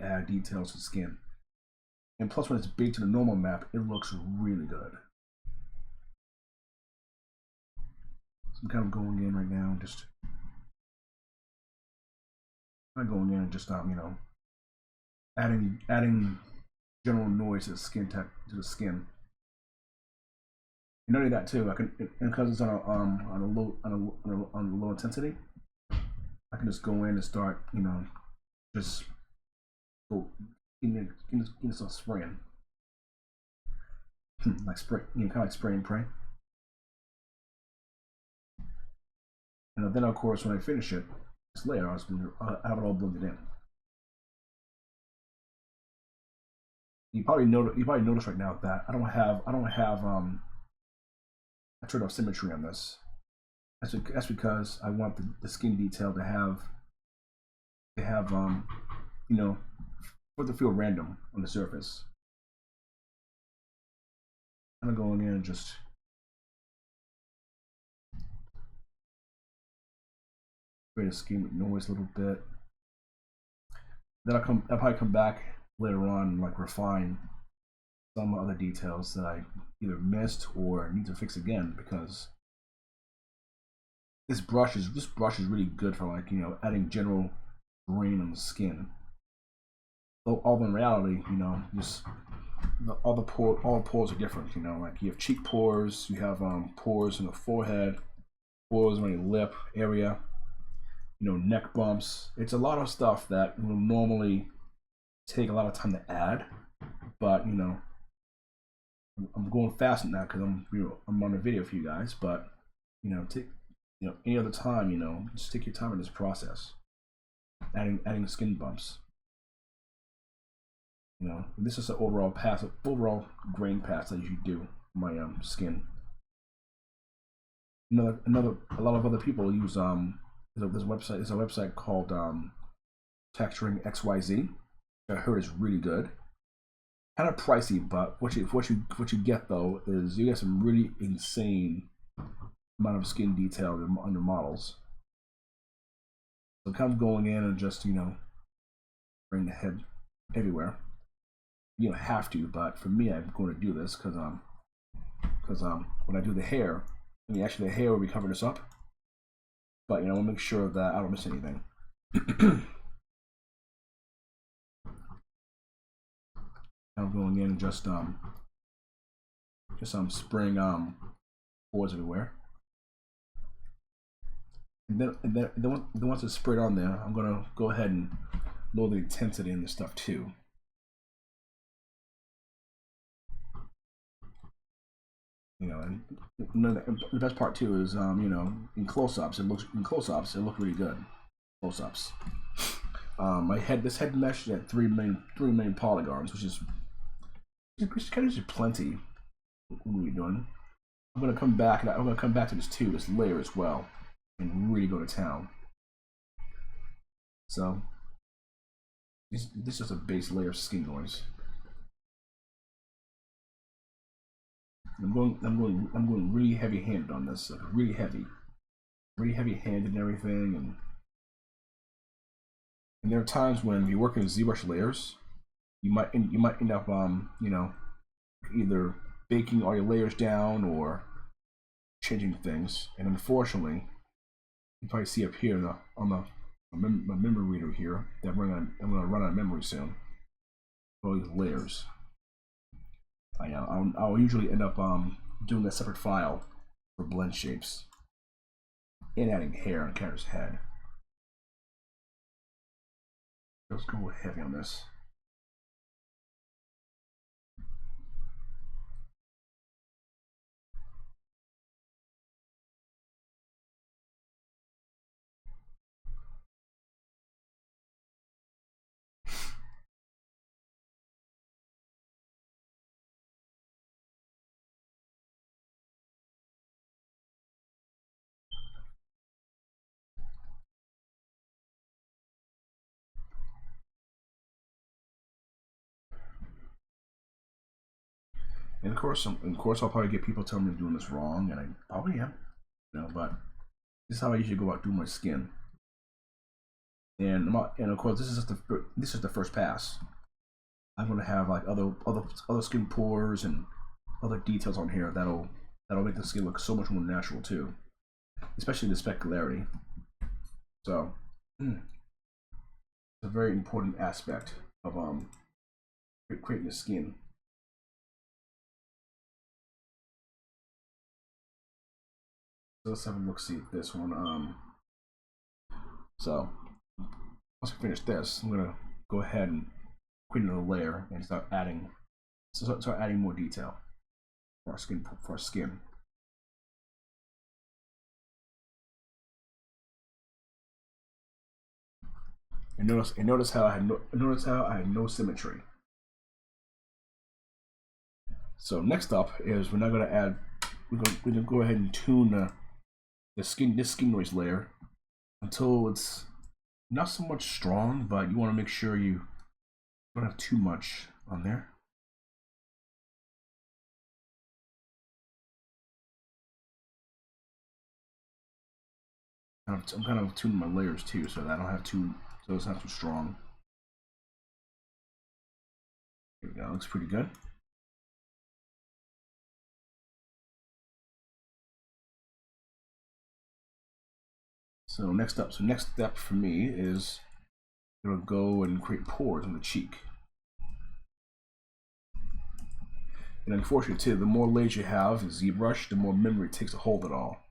add details to skin. And plus, when it's baked to the normal map, it looks really good. So I'm kind of going in right now, just adding general noise to the skin. And not only that too, I can, and because it's on a low intensity, I can just go in and start just start spraying, like spray, kind of like spray and pray. And then of course when I finish it, this layer, I'll have it all blended in. You probably notice right now that I don't have I turned off symmetry on this. That's because I want the skin detail to have for it to feel random on the surface. I'm going in and just create a skin with noise a little bit. Then I'll probably come back later on and like refine some other details that I either missed or need to fix again, because this brush is really good for, like, adding general grain on the skin. Although in reality, just all the pores are different. Like you have cheek pores, you have pores in the forehead, pores on your lip area, neck bumps. It's a lot of stuff that will normally take a lot of time to add, but I'm going fast now because I'm on a video for you guys. But take any other time, just take your time in this process, adding skin bumps. This is an overall grain pass that you do on my skin. A lot of other people use there's a website called Texturing XYZ. I heard is really good. Kind of pricey, but what you get though is you get some really insane amount of skin detail on your models. So kind of going in and just bring the head everywhere. You don't have to, but for me, I'm going to do this because when I do the hair, actually the hair will be covering this up, but I want to make sure that I don't miss anything. I'm going in and just spraying pores everywhere, and then once it's sprayed on there, I'm gonna go ahead and lower the intensity in this stuff too. And the best part too is in close-ups it looks really good. Close-ups. This head mesh is at 3 main polygons, which is kind of plenty. What are we doing? I'm gonna come back to this layer as well, and really go to town. So this is a base layer of skin noise. I'm going really heavy-handed on this, like really heavy-handed and everything. And there are times when you're working with ZBrush layers, you might end up either baking all your layers down or changing things. And unfortunately, you probably see up here on my memory reader here that I'm gonna run out of memory soon. All these layers. I'll usually end up doing a separate file for blend shapes and adding hair on character's head. Let's go heavy on this. And of course, I'll probably get people telling me I'm doing this wrong, and I probably am, but this is how I usually go about doing my skin. And of course, this is the first pass. I'm gonna have like other skin pores and other details on here that'll make the skin look so much more natural too, especially the specularity. So it's a very important aspect of creating the skin. So let's have a look, see this one. So once I finish this, I'm gonna go ahead and create another layer and start adding more detail for our skin. And notice how I had no symmetry. So next up is we're gonna go ahead and tune this skin noise layer until it's not so much strong, but you want to make sure you don't have too much on there. I'm kind of tuning my layers too, so that I don't have so it's not too strong. There we go, looks pretty good. So next step for me is gonna go and create pores on the cheek. And unfortunately too, the more layers you have in ZBrush, the more memory it takes to hold it all.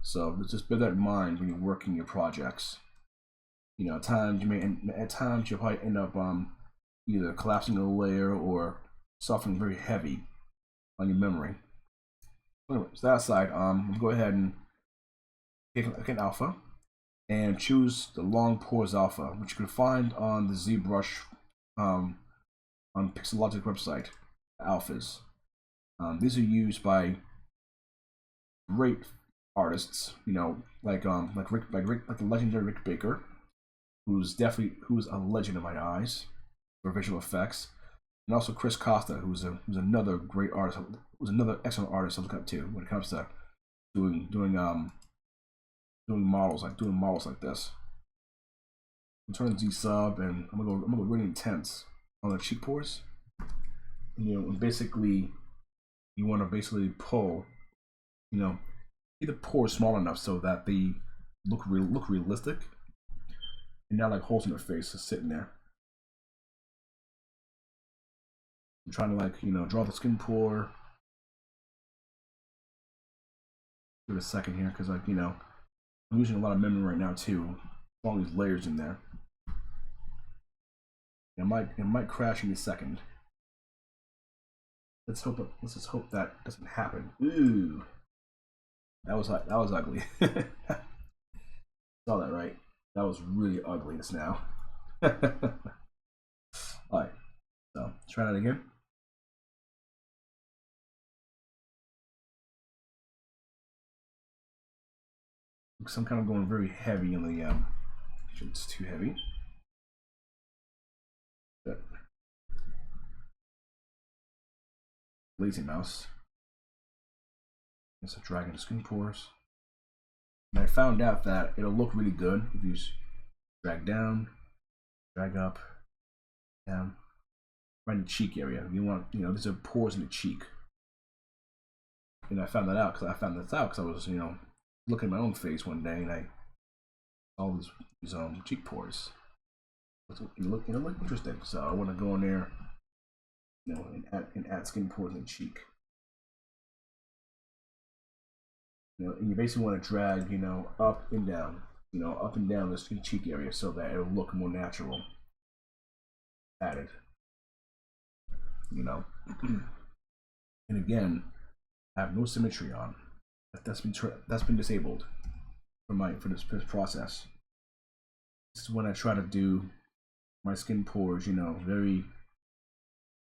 So just bear that in mind when you're working your projects. You know, at times you'll probably end up either collapsing a layer or something very heavy on your memory. Anyway, so that aside, we'll go ahead and pick an alpha and choose the long pores alpha, which you can find on the ZBrush on Pixelogic website. Alphas. These are used by great artists, you know, like the legendary Rick Baker, who's a legend in my eyes for visual effects, and also Chris Costa, who's another great artist, who's another excellent artist I look up to when it comes to doing models like this. I'm turning Z sub, and I'm gonna go really intense on the cheek pores. You know, and basically, you want to basically pull, you know, get the pores small enough so that they look realistic, and not like holes in their face just sitting there. I'm trying to, like, you know, draw the skin pore. Give it a second here, because, like, you know, I'm using a lot of memory right now too. All these layers in there. It might crash in a second. Let's just hope that doesn't happen. Ooh, that was ugly. Saw that, right? That was really ugly just now. All right, so try that again. Looks I'm kind of going very heavy in the it's too heavy. Good. Lazy mouse. It's a dragon skin pores. And I found out that it'll look really good if you drag down, drag up, down, right in the cheek area. You want, you know, these are pores in the cheek. And I found that out because I was, you know, looking at my own face one day, and I saw these cheek pores. It look interesting. So I want to go in there, you know, and add skin pores in the cheek. You know, and you basically want to drag, you know, up and down this cheek area so that it'll look more natural. Added, you know, and again, I have no symmetry on. That's been disabled for this process. This is when I try to do my skin pores, you know, very,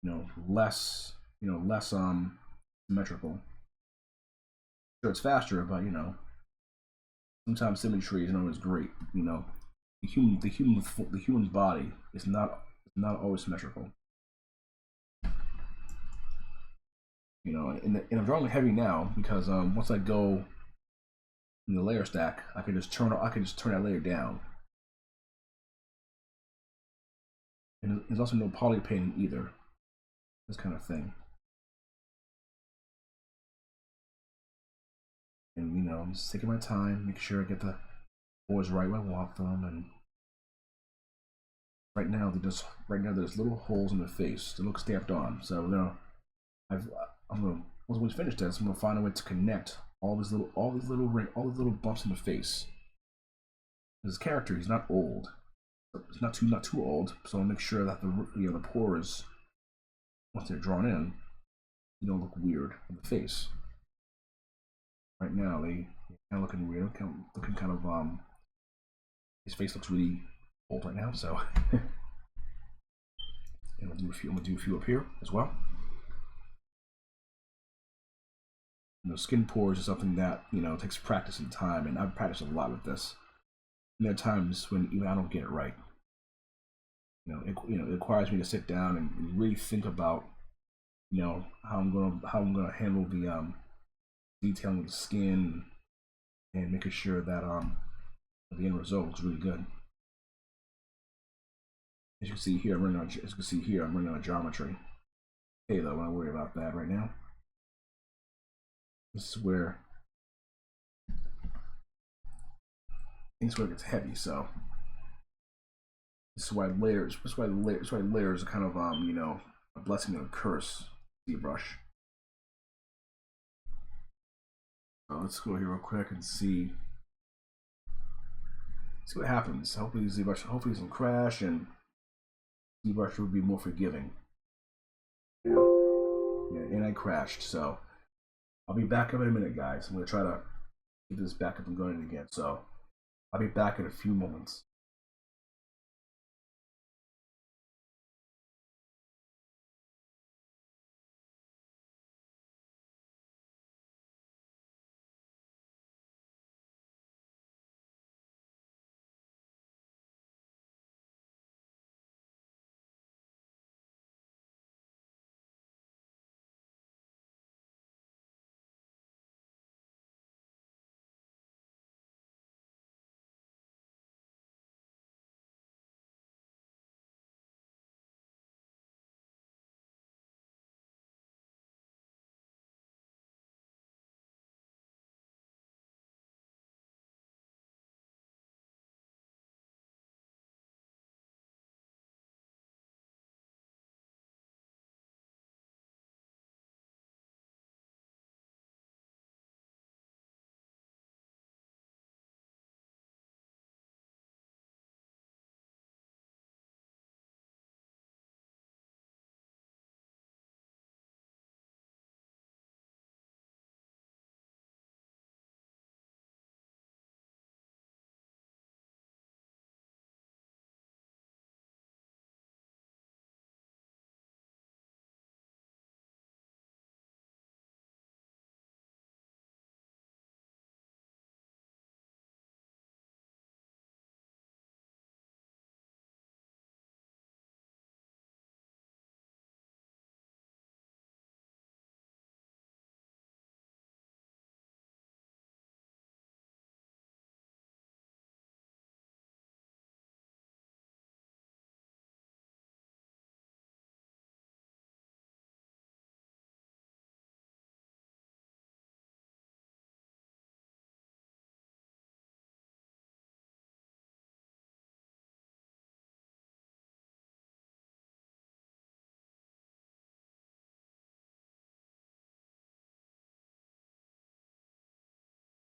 you know, less symmetrical. Sure, it's faster, but, you know, sometimes symmetry isn't always great. You know, the human body is not always symmetrical. You know, and I'm drawing heavy now because once I go in the layer stack, I can just turn that layer down. And there's also no poly painting either. This kind of thing. And, you know, I'm just taking my time, make sure I get the pores right where I want them. And right now there's little holes in the face that look stamped on. So once we finish this, I'm gonna find a way to connect all these little bumps in the face. This character, he's not old. It's not too old, so I'll make sure that the pores, once they're drawn in, you don't look weird on the face. Right now they're kind of looking weird, looking kind of his face looks really old right now, so and I'm gonna do a few up here as well. You know, skin pores is something that, you know, takes practice and time, and I've practiced a lot with this. And there are times when even I don't get it right. You know, it requires me to sit down and really think about, you know, how I'm gonna handle the detailing of the skin and making sure that the end result looks really good. As you can see here, I'm running on geometry. Hey, though, I don't worry about that right now. This is where things where it gets heavy. So this is why layers. That's why layers are kind of you know, a blessing and a curse. ZBrush. So let's go here real quick and see what happens. Hopefully ZBrush, hopefully it doesn't crash, and ZBrush will be more forgiving. Yeah, and I crashed, so I'll be back up in a minute, guys. I'm gonna try to get this back up and going again. So I'll be back in a few moments.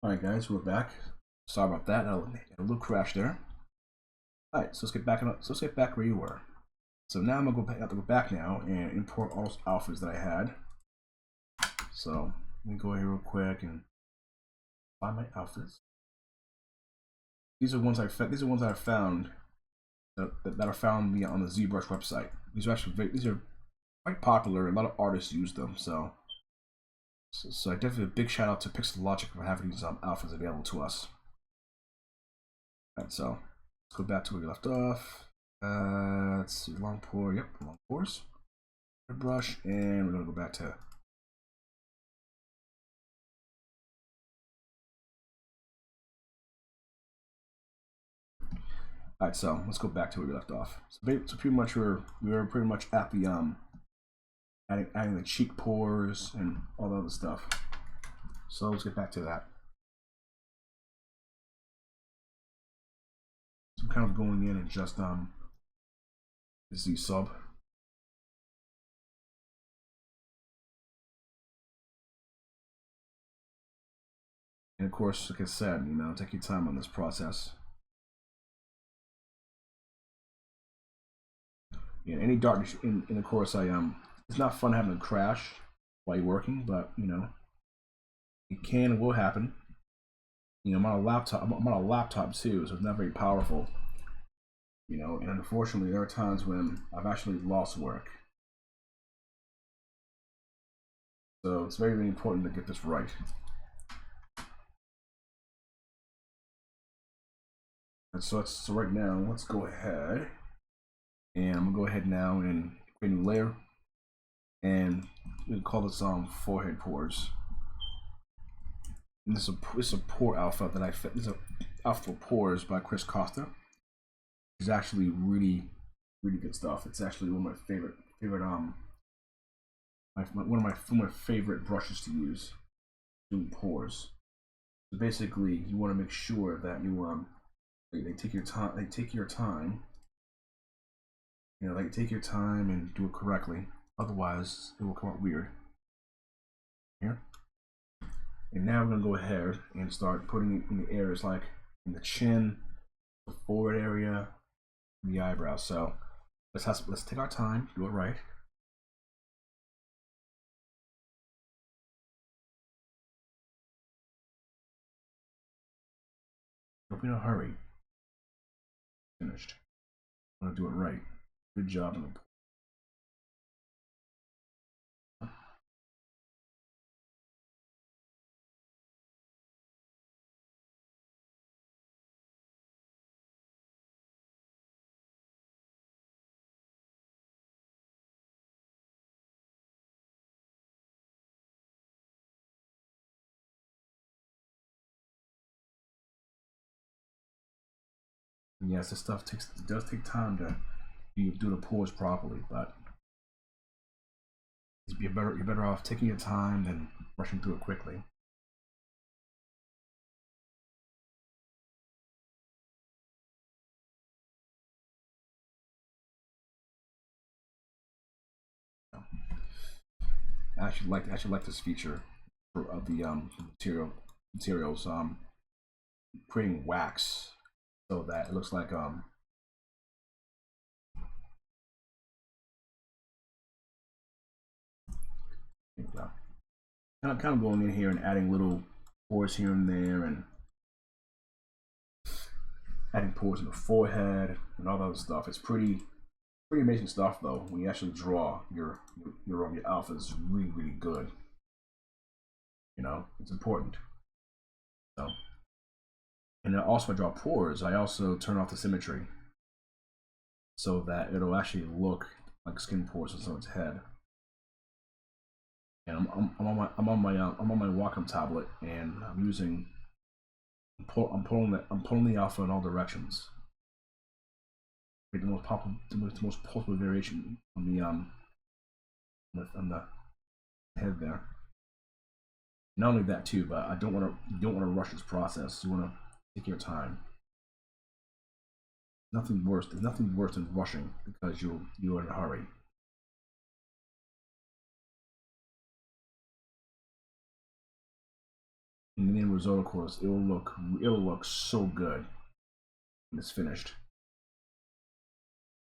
Alright guys, we're back. Sorry about that. A little crash there. Alright, so let's get back where you were. So now I'm gonna have to go back now and import all those alphas that I had. So let me go here real quick and find my alphas. These are ones I found. These are ones I found that are found on the ZBrush website. These are quite popular. A lot of artists use them. So I definitely a big shout out to Pixel Logic for having these alphas available to us. Alright, so let's go back to where we left off. Let's see, long pour. Yep, long pours. Brush, and we're gonna go back to. Alright, so let's go back to where we left off. So pretty much we were pretty much at the adding the cheek pores and all the other stuff. So let's get back to that. So I'm kind of going in and just Z sub. And of course, like I said, you know, take your time on this process. Yeah, any darkness, and of course, it's not fun having a crash while you're working, but you know, it can and will happen. You know, I'm on a laptop too, so it's not very powerful. You know, and unfortunately, there are times when I've actually lost work. So it's very, very important to get this right. And so right now, let's go ahead, and I'm gonna go ahead now and create a new layer, and we can call this forehead pores. And this is a pore alpha that I fit. This is a alpha for pores by Chris Costa. It's actually really, really good stuff. It's actually one of my favorite one of my favorite brushes to use doing pores. So basically, you want to make sure that you They take your time. They take your time. You know, like take your time and do it correctly. Otherwise, it will come out weird. Here. And now we're gonna go ahead and start putting it in the areas like in the chin, the forehead area, and the eyebrows. So let's take our time, do it right. Don't be in a hurry. Finished. I'm gonna do it right. Good job. And yes, this stuff does take time to do the pores properly, but you're better off taking your time than rushing through it quickly. I actually like this feature of the materials creating wax so that it looks like here we go. Kind of going in here and adding little pores here and there, and adding pores in the forehead and all that other stuff. It's pretty amazing stuff though. When you actually draw your alpha is really good. You know, it's important. So, and then also when I draw pores, I also turn off the symmetry so that it'll actually look like skin pores on someone's head. And I'm on my Wacom tablet, and I'm pulling the alpha in all directions. Get the most possible variation on the head there. Not only that too, but you don't want to rush this process. You want to take your time. There's nothing worse than rushing because you're in a hurry. And the end result, of course, it'll look so good when it's finished.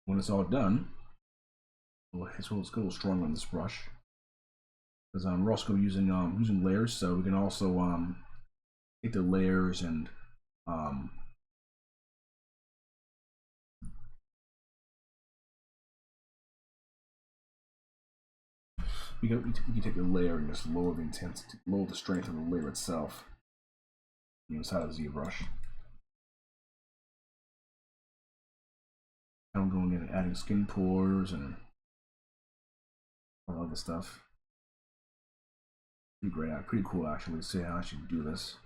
When it's all done, it's a little stronger on this brush because we're also using layers, so we can also take the layers and we can take the layer and just lower the intensity, lower the strength of the layer itself. Inside of the ZBrush. I'm going in and adding skin pores and all other stuff. Pretty cool actually to see how I should do this.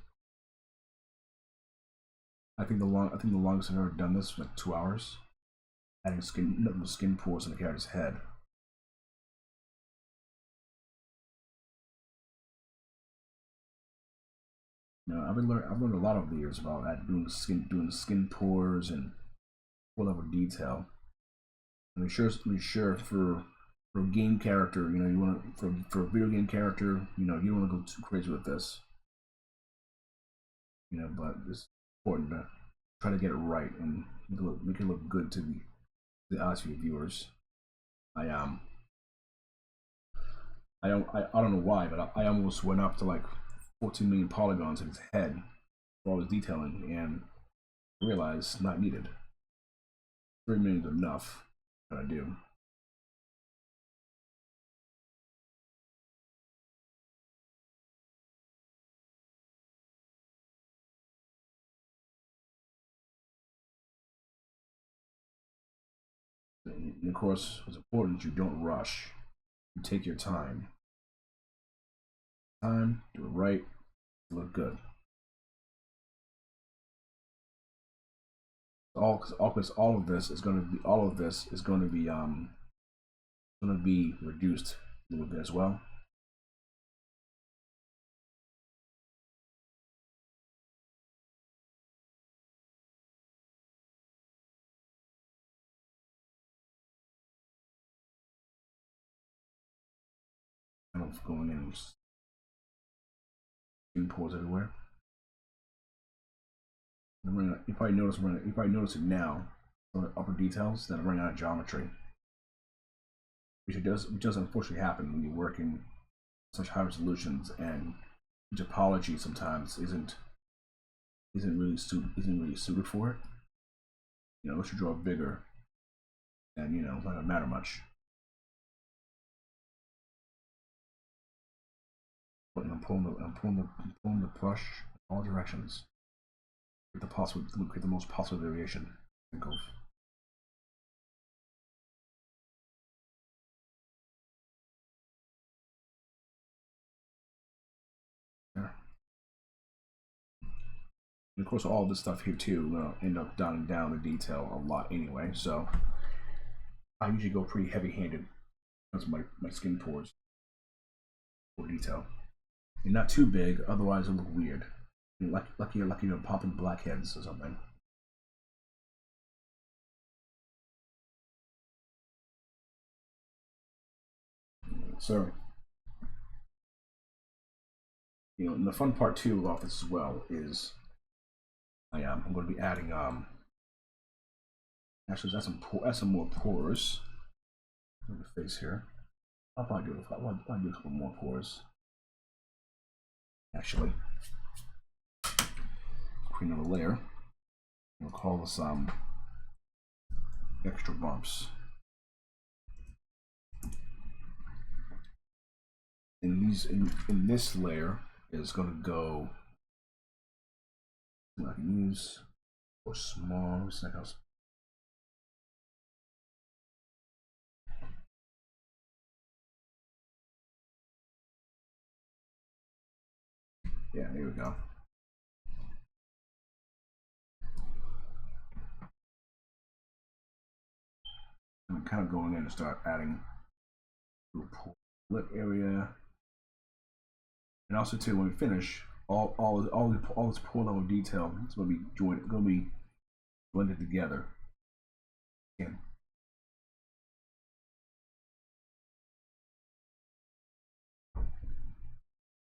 I think the longest I've ever done this was like 2 hours. Adding skin pores on the character's head. I've learned a lot over the years about doing skin pores and full level detail. I mean, sure for a game character, you want to for a video game character, you don't want to go too crazy with this. But it's important to try to get it right and make it look good to the eyes of your viewers. I don't know why, but I almost went up to like 14 million polygons in his head for all his detailing and realized not needed. 3 million is enough. What I do. And of course, what's important is you don't rush. You take your time. Do it right, look good. Because all of this is going to be reduced a little bit as well. of going in and skin pores everywhere. You probably notice it now on the upper details that I'm running out of geometry, which does unfortunately happen when you work in such high resolutions, and topology sometimes isn't really suited for it. You know, unless you draw bigger, and you know, it's not gonna matter much. But I'm pulling the brush in all directions. Get the most possible variation. Think of. There. And of course, all this stuff here too will end up dumbing down the detail a lot anyway. So I usually go pretty heavy-handed because my skin pores for detail, and not too big, otherwise it'll look weird. Like you're popping blackheads or something. So, you know, and the fun part too about this as well is I'm going to be adding actually that's some more pores in the face here. I'll probably do a couple more pores. Actually, create another layer. We'll call this extra bumps. In this layer is going to go. I can use for small. Yeah, there we go. I'm kind of going in and start adding a little lip area, and also too when we finish, all this pore level detail is going to be blended together. Again.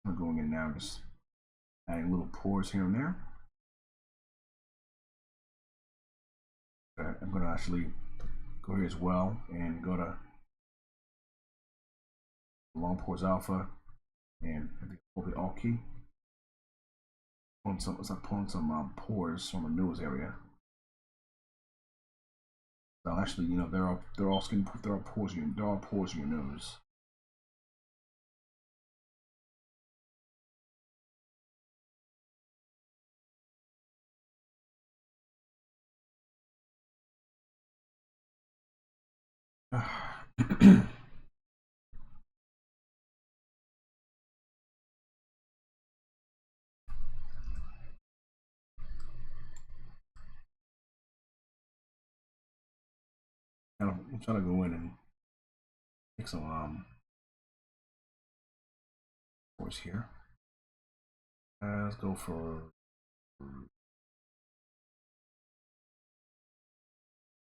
I'm going in now, just adding little pores here and there. I'm going to actually go here as well and go to long pores alpha and hold the alt key. It's like pulling some pores from the nose area. So actually, you know, there are pores in your nose. I'm trying to go in and make some pores here. Let's go for.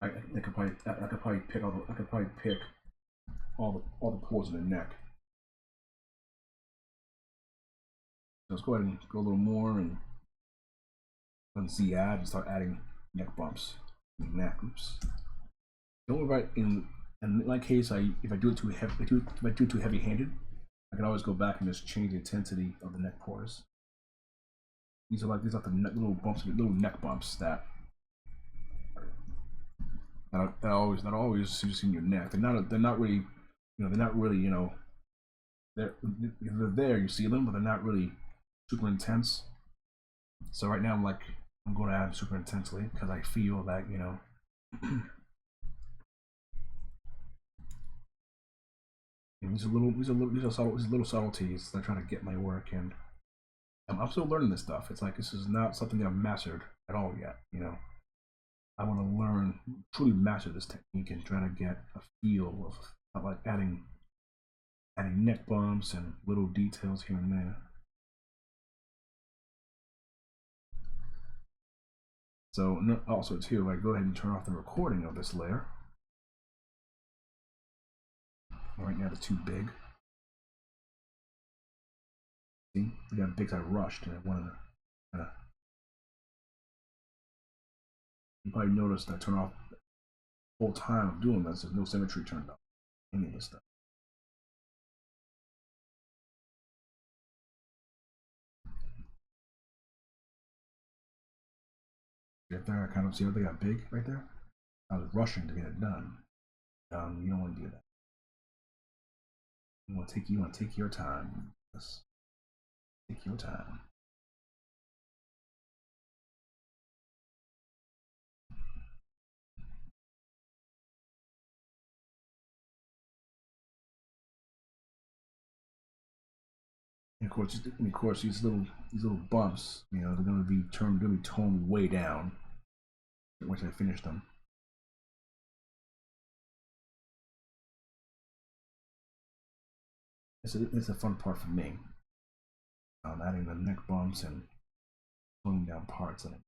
I could probably pick all the pores in the neck. So let's go ahead and go a little more and Z-add and start adding neck bumps. Neck. Oops. Don't worry about in my case. If I do it too heavy-handed, I can always go back and just change the intensity of the neck pores. These are the little bumps, little neck bumps that always just in your neck. They're not really, you know, they're there. You see them, but they're not really super intense. So right now I'm going to add them super intensely because I feel that, you know. These are little subtleties that I'm trying to get my work, and I'm still learning this stuff. It's like this is not something that I've mastered at all yet. You know, I want to truly master this technique and try to get a feel of like adding neck bumps and little details here and there. So also too, I go ahead and turn off the recording of this layer. Right now it's too big. See, I got big. I rushed and I wanted to. You probably noticed I turn off the whole time of doing this. There's no symmetry turned up. Any of this stuff. Right there, I kind of see how they got big right there. I was rushing to get it done. You don't want to do that. You want to take your time. Just take your time. And of course, these little bumps, you know, they're going to be toned way down once I finish them. It's a fun part for me. Adding the neck bumps and toning down parts of it.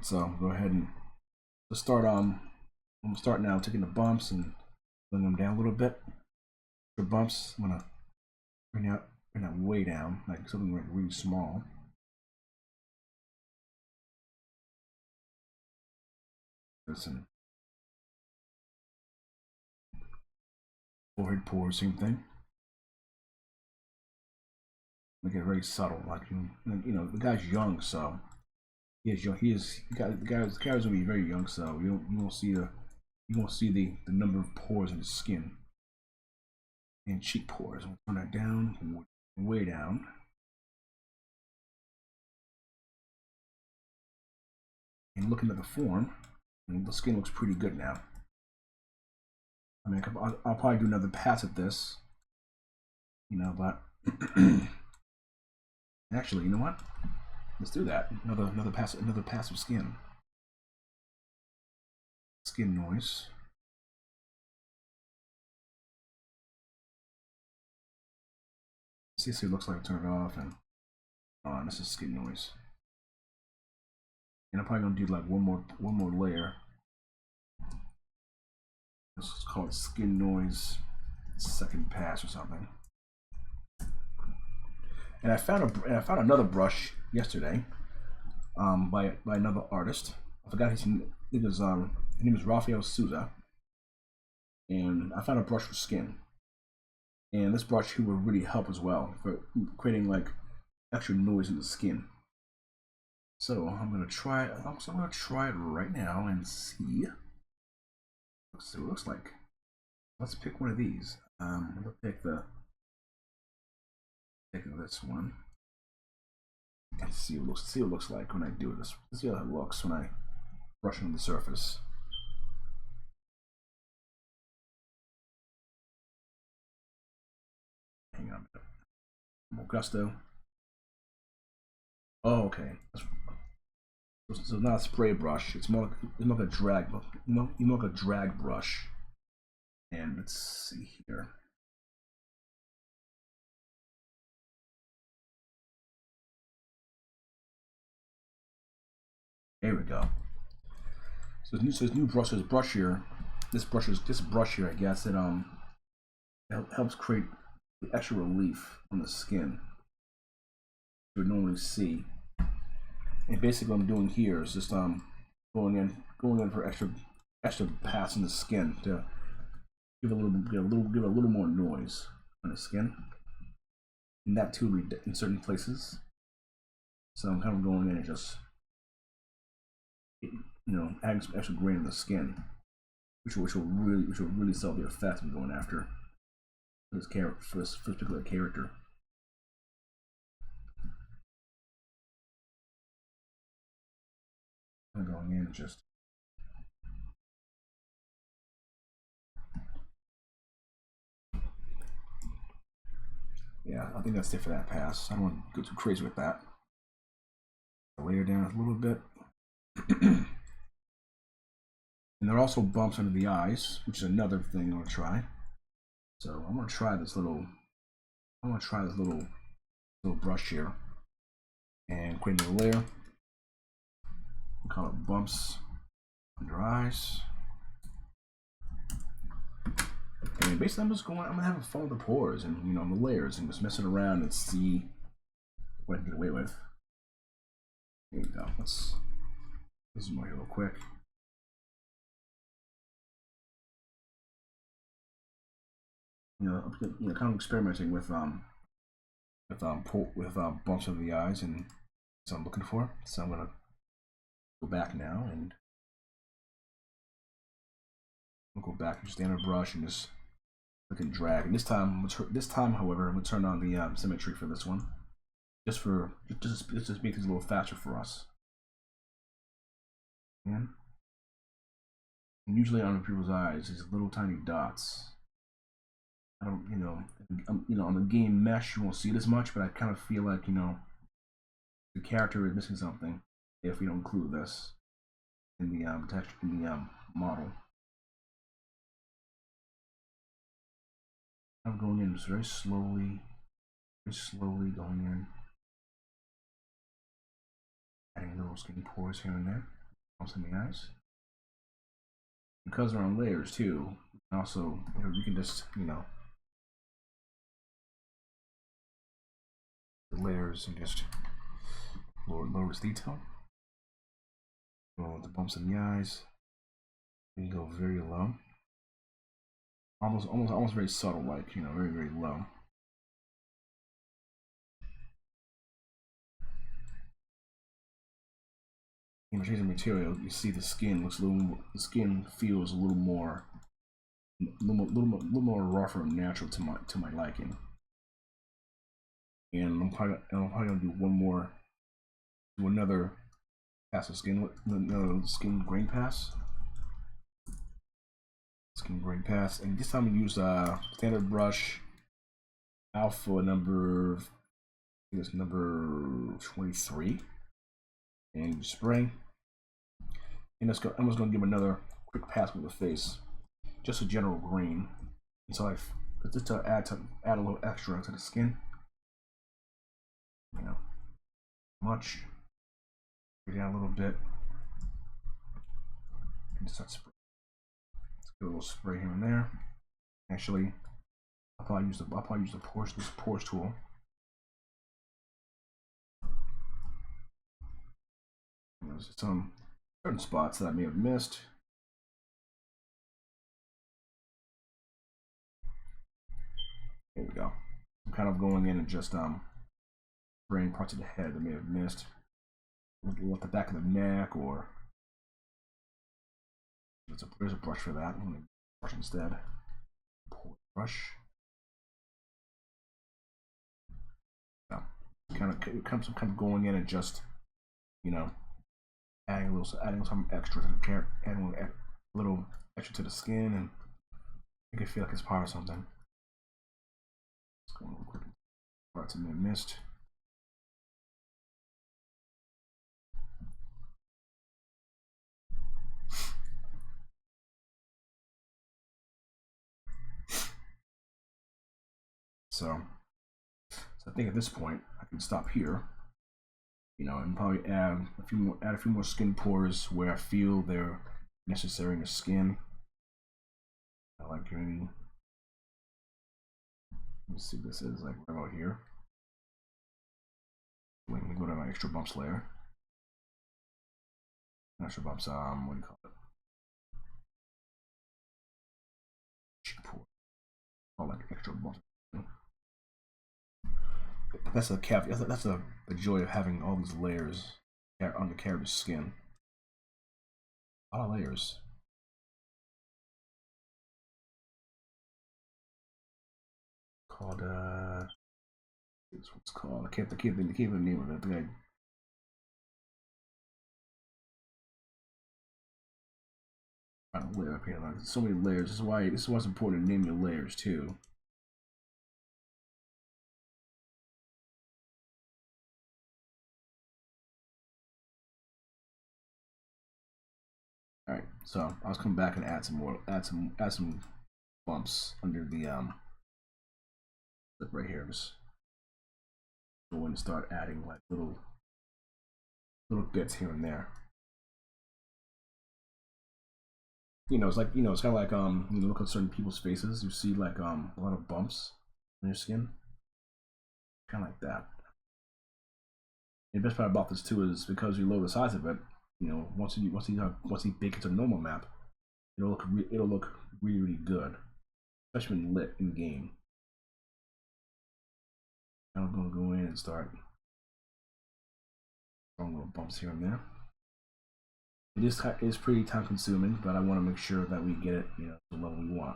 So go ahead and let's start. I'm gonna start now taking the bumps and bring them down a little bit. The bumps, I'm gonna bring that way down, like something like really small. Listen. Forehead pores, same thing. Make it very subtle, like you know, the guy's young, so he is young. The guy's gonna be very young, so you won't see the number of pores in his skin and cheek pores. We'll turn that down, way down. And looking at the form, I mean, the skin looks pretty good now. I mean, I'll probably do another pass at this, you know, but actually, you know what? Let's do that. Another pass of skin. Skin noise. See what it looks like. Turn it off, and this is skin noise. And I'm probably gonna do like one more layer. Let's call it skin noise second pass or something. And I found another brush yesterday, by another artist. I forgot his name. His name is Rafael Souza. And I found a brush for skin. And this brush here will really help as well for creating like extra noise in the skin. So I'm gonna try it. I'm gonna try it right now and see what it looks like. Let's pick one of these. I'm gonna pick this one and see what it looks like when I do this. See how it looks when I brush on the surface. Hang on a bit. More gusto. Oh, okay. So not a spray brush. It's more like a drag. More like a drag brush. And let's see here. There we go. So this new brush, this brush here, I guess it helps create the extra relief on the skin you would normally see. And basically, what I'm doing here is just going in for extra pass in the skin to give a little more noise on the skin, and that too in certain places. So I'm kind of going in and just, you know, adding some extra grain in the skin, which will really sell the effect I'm going after for this particular character. I'm going in and just yeah, I think that's it for that pass. I don't want to go too crazy with that. I'll layer down a little bit. And there are also bumps under the eyes, which is another thing I'm gonna try. So I'm gonna try this little brush here and create a layer. We call it bumps under eyes. And basically, I'm gonna have fun with the pores and the layers and just messing around and see what I can get away with. There we go. Let's zoom out here real quick. Kind of experimenting with bumps of the eyes and what I'm looking for. So I'm gonna go back now and I'll go back and stand a brush and just click and drag. And this time, however, I'm gonna turn on the symmetry for this one, just make things a little faster for us. And usually on people's eyes, these little tiny dots. I don't, on the game mesh you won't see it as much, but I kind of feel like the character is missing something if we don't include this in the text in the model. I'm going in just very slowly going in, adding little skin pores here and there, bumps in the eyes. Because they're on layers too, also we can just the layers and just lower its detail. The bumps in the eyes. We go very low, almost very subtle, like very low. Changing material, you see the skin looks the skin feels a little more rougher and natural to my liking. And I'm probably gonna do another pass of skin, another skin grain pass. And this time we use standard brush alpha number, I think it's number 23, and spray. And I'm just gonna give another quick pass with the face, just a general green. And so just to add a little extra to the skin. Much. Bring it down a little bit. And just start spraying. Let's get a little spray here and there. Actually, I'll probably use the pores tool. There's some certain spots that I may have missed. There we go. I'm kind of going in and just spraying parts of the head that I may have missed. At the back of the neck, or there's a brush for that. I'm going to brush instead. Brush. No. Kind of going in and just adding some extra to the character, adding a little extra to the skin, and make it feel like it's part of something. Let's go real quick. Parts I may have missed. So I think at this point I can stop here, and probably add a few more skin pores where I feel they're necessary in the skin. I like maybe, let me see what this is like right about here. Let me go to my extra bumps layer. Extra bumps, what do you call it? Cheek pore. Oh, like extra bumps. That's the joy of having all these layers on the character's skin. A lot of layers. Called this what's called. I can't think of the name of it. I think I don't layer up here. Like, so many layers. This is why it's important to name your layers too. All right, so I was coming back and add some bumps under the look right here. Just go in and start adding like little bits here and there. it's like, it's kind of like, you look at certain people's faces, you see like a lot of bumps on your skin, kind of like that. And the best part about this too is because you lower the size of it, once you bake it to a normal map, it'll look really good, especially when lit in game. I'm gonna go in and start throwing little bumps here and there. It is pretty time consuming, but I want to make sure that we get it, the level we want.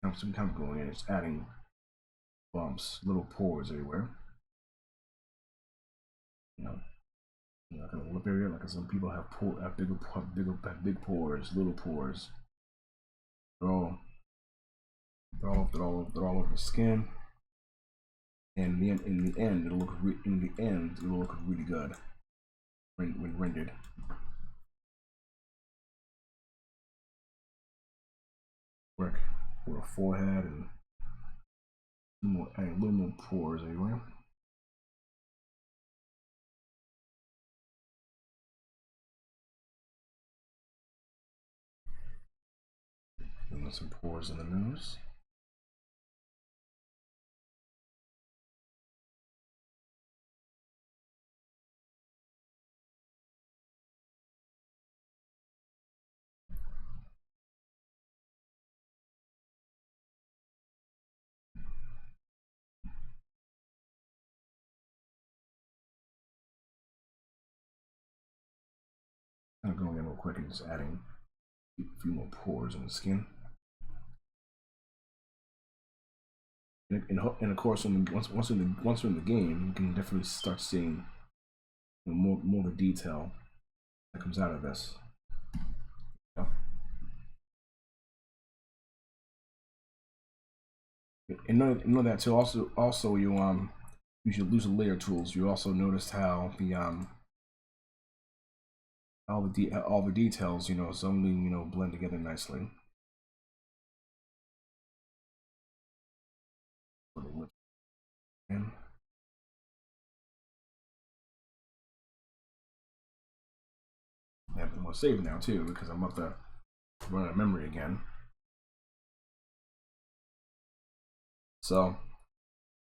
I'm kind of going in and just adding bumps, little pores everywhere. Like a lip area, like some people have big pores, little pores. They're all over the skin, and in the end, it'll look really good when rendered. Work with a forehead and adding a little more pores everywhere. And some pores in the nose. Kind of going in real quick and just adding a few more pores in the skin. And of course, once we're in the game, you can definitely start seeing more of the detail that comes out of this. And know that too. Also, you should use the layer tools. You also noticed how the all the details, suddenly blend together nicely. And I'm gonna save now too because I'm about to run out of memory again. So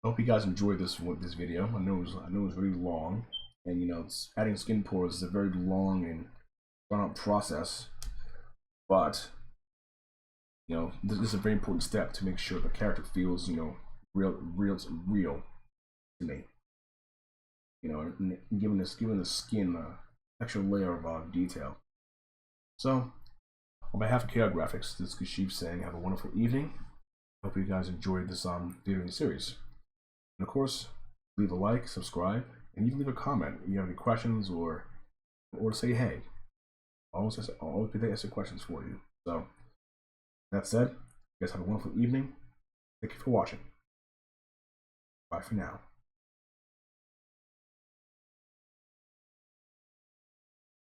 I hope you guys enjoyed this video. I know it was really long, and it's adding skin pores is a very long and drawn out process, but this is a very important step to make sure the character feels real to me. And giving the skin an extra layer of detail. So on behalf of KRGraphics, this is Kashif saying have a wonderful evening. Hope you guys enjoyed this video series. And of course, leave a like, subscribe, and even leave a comment if you have any questions or say hey. I'll always be there to answer questions for you. So that said, you guys have a wonderful evening. Thank you for watching. Bye for now.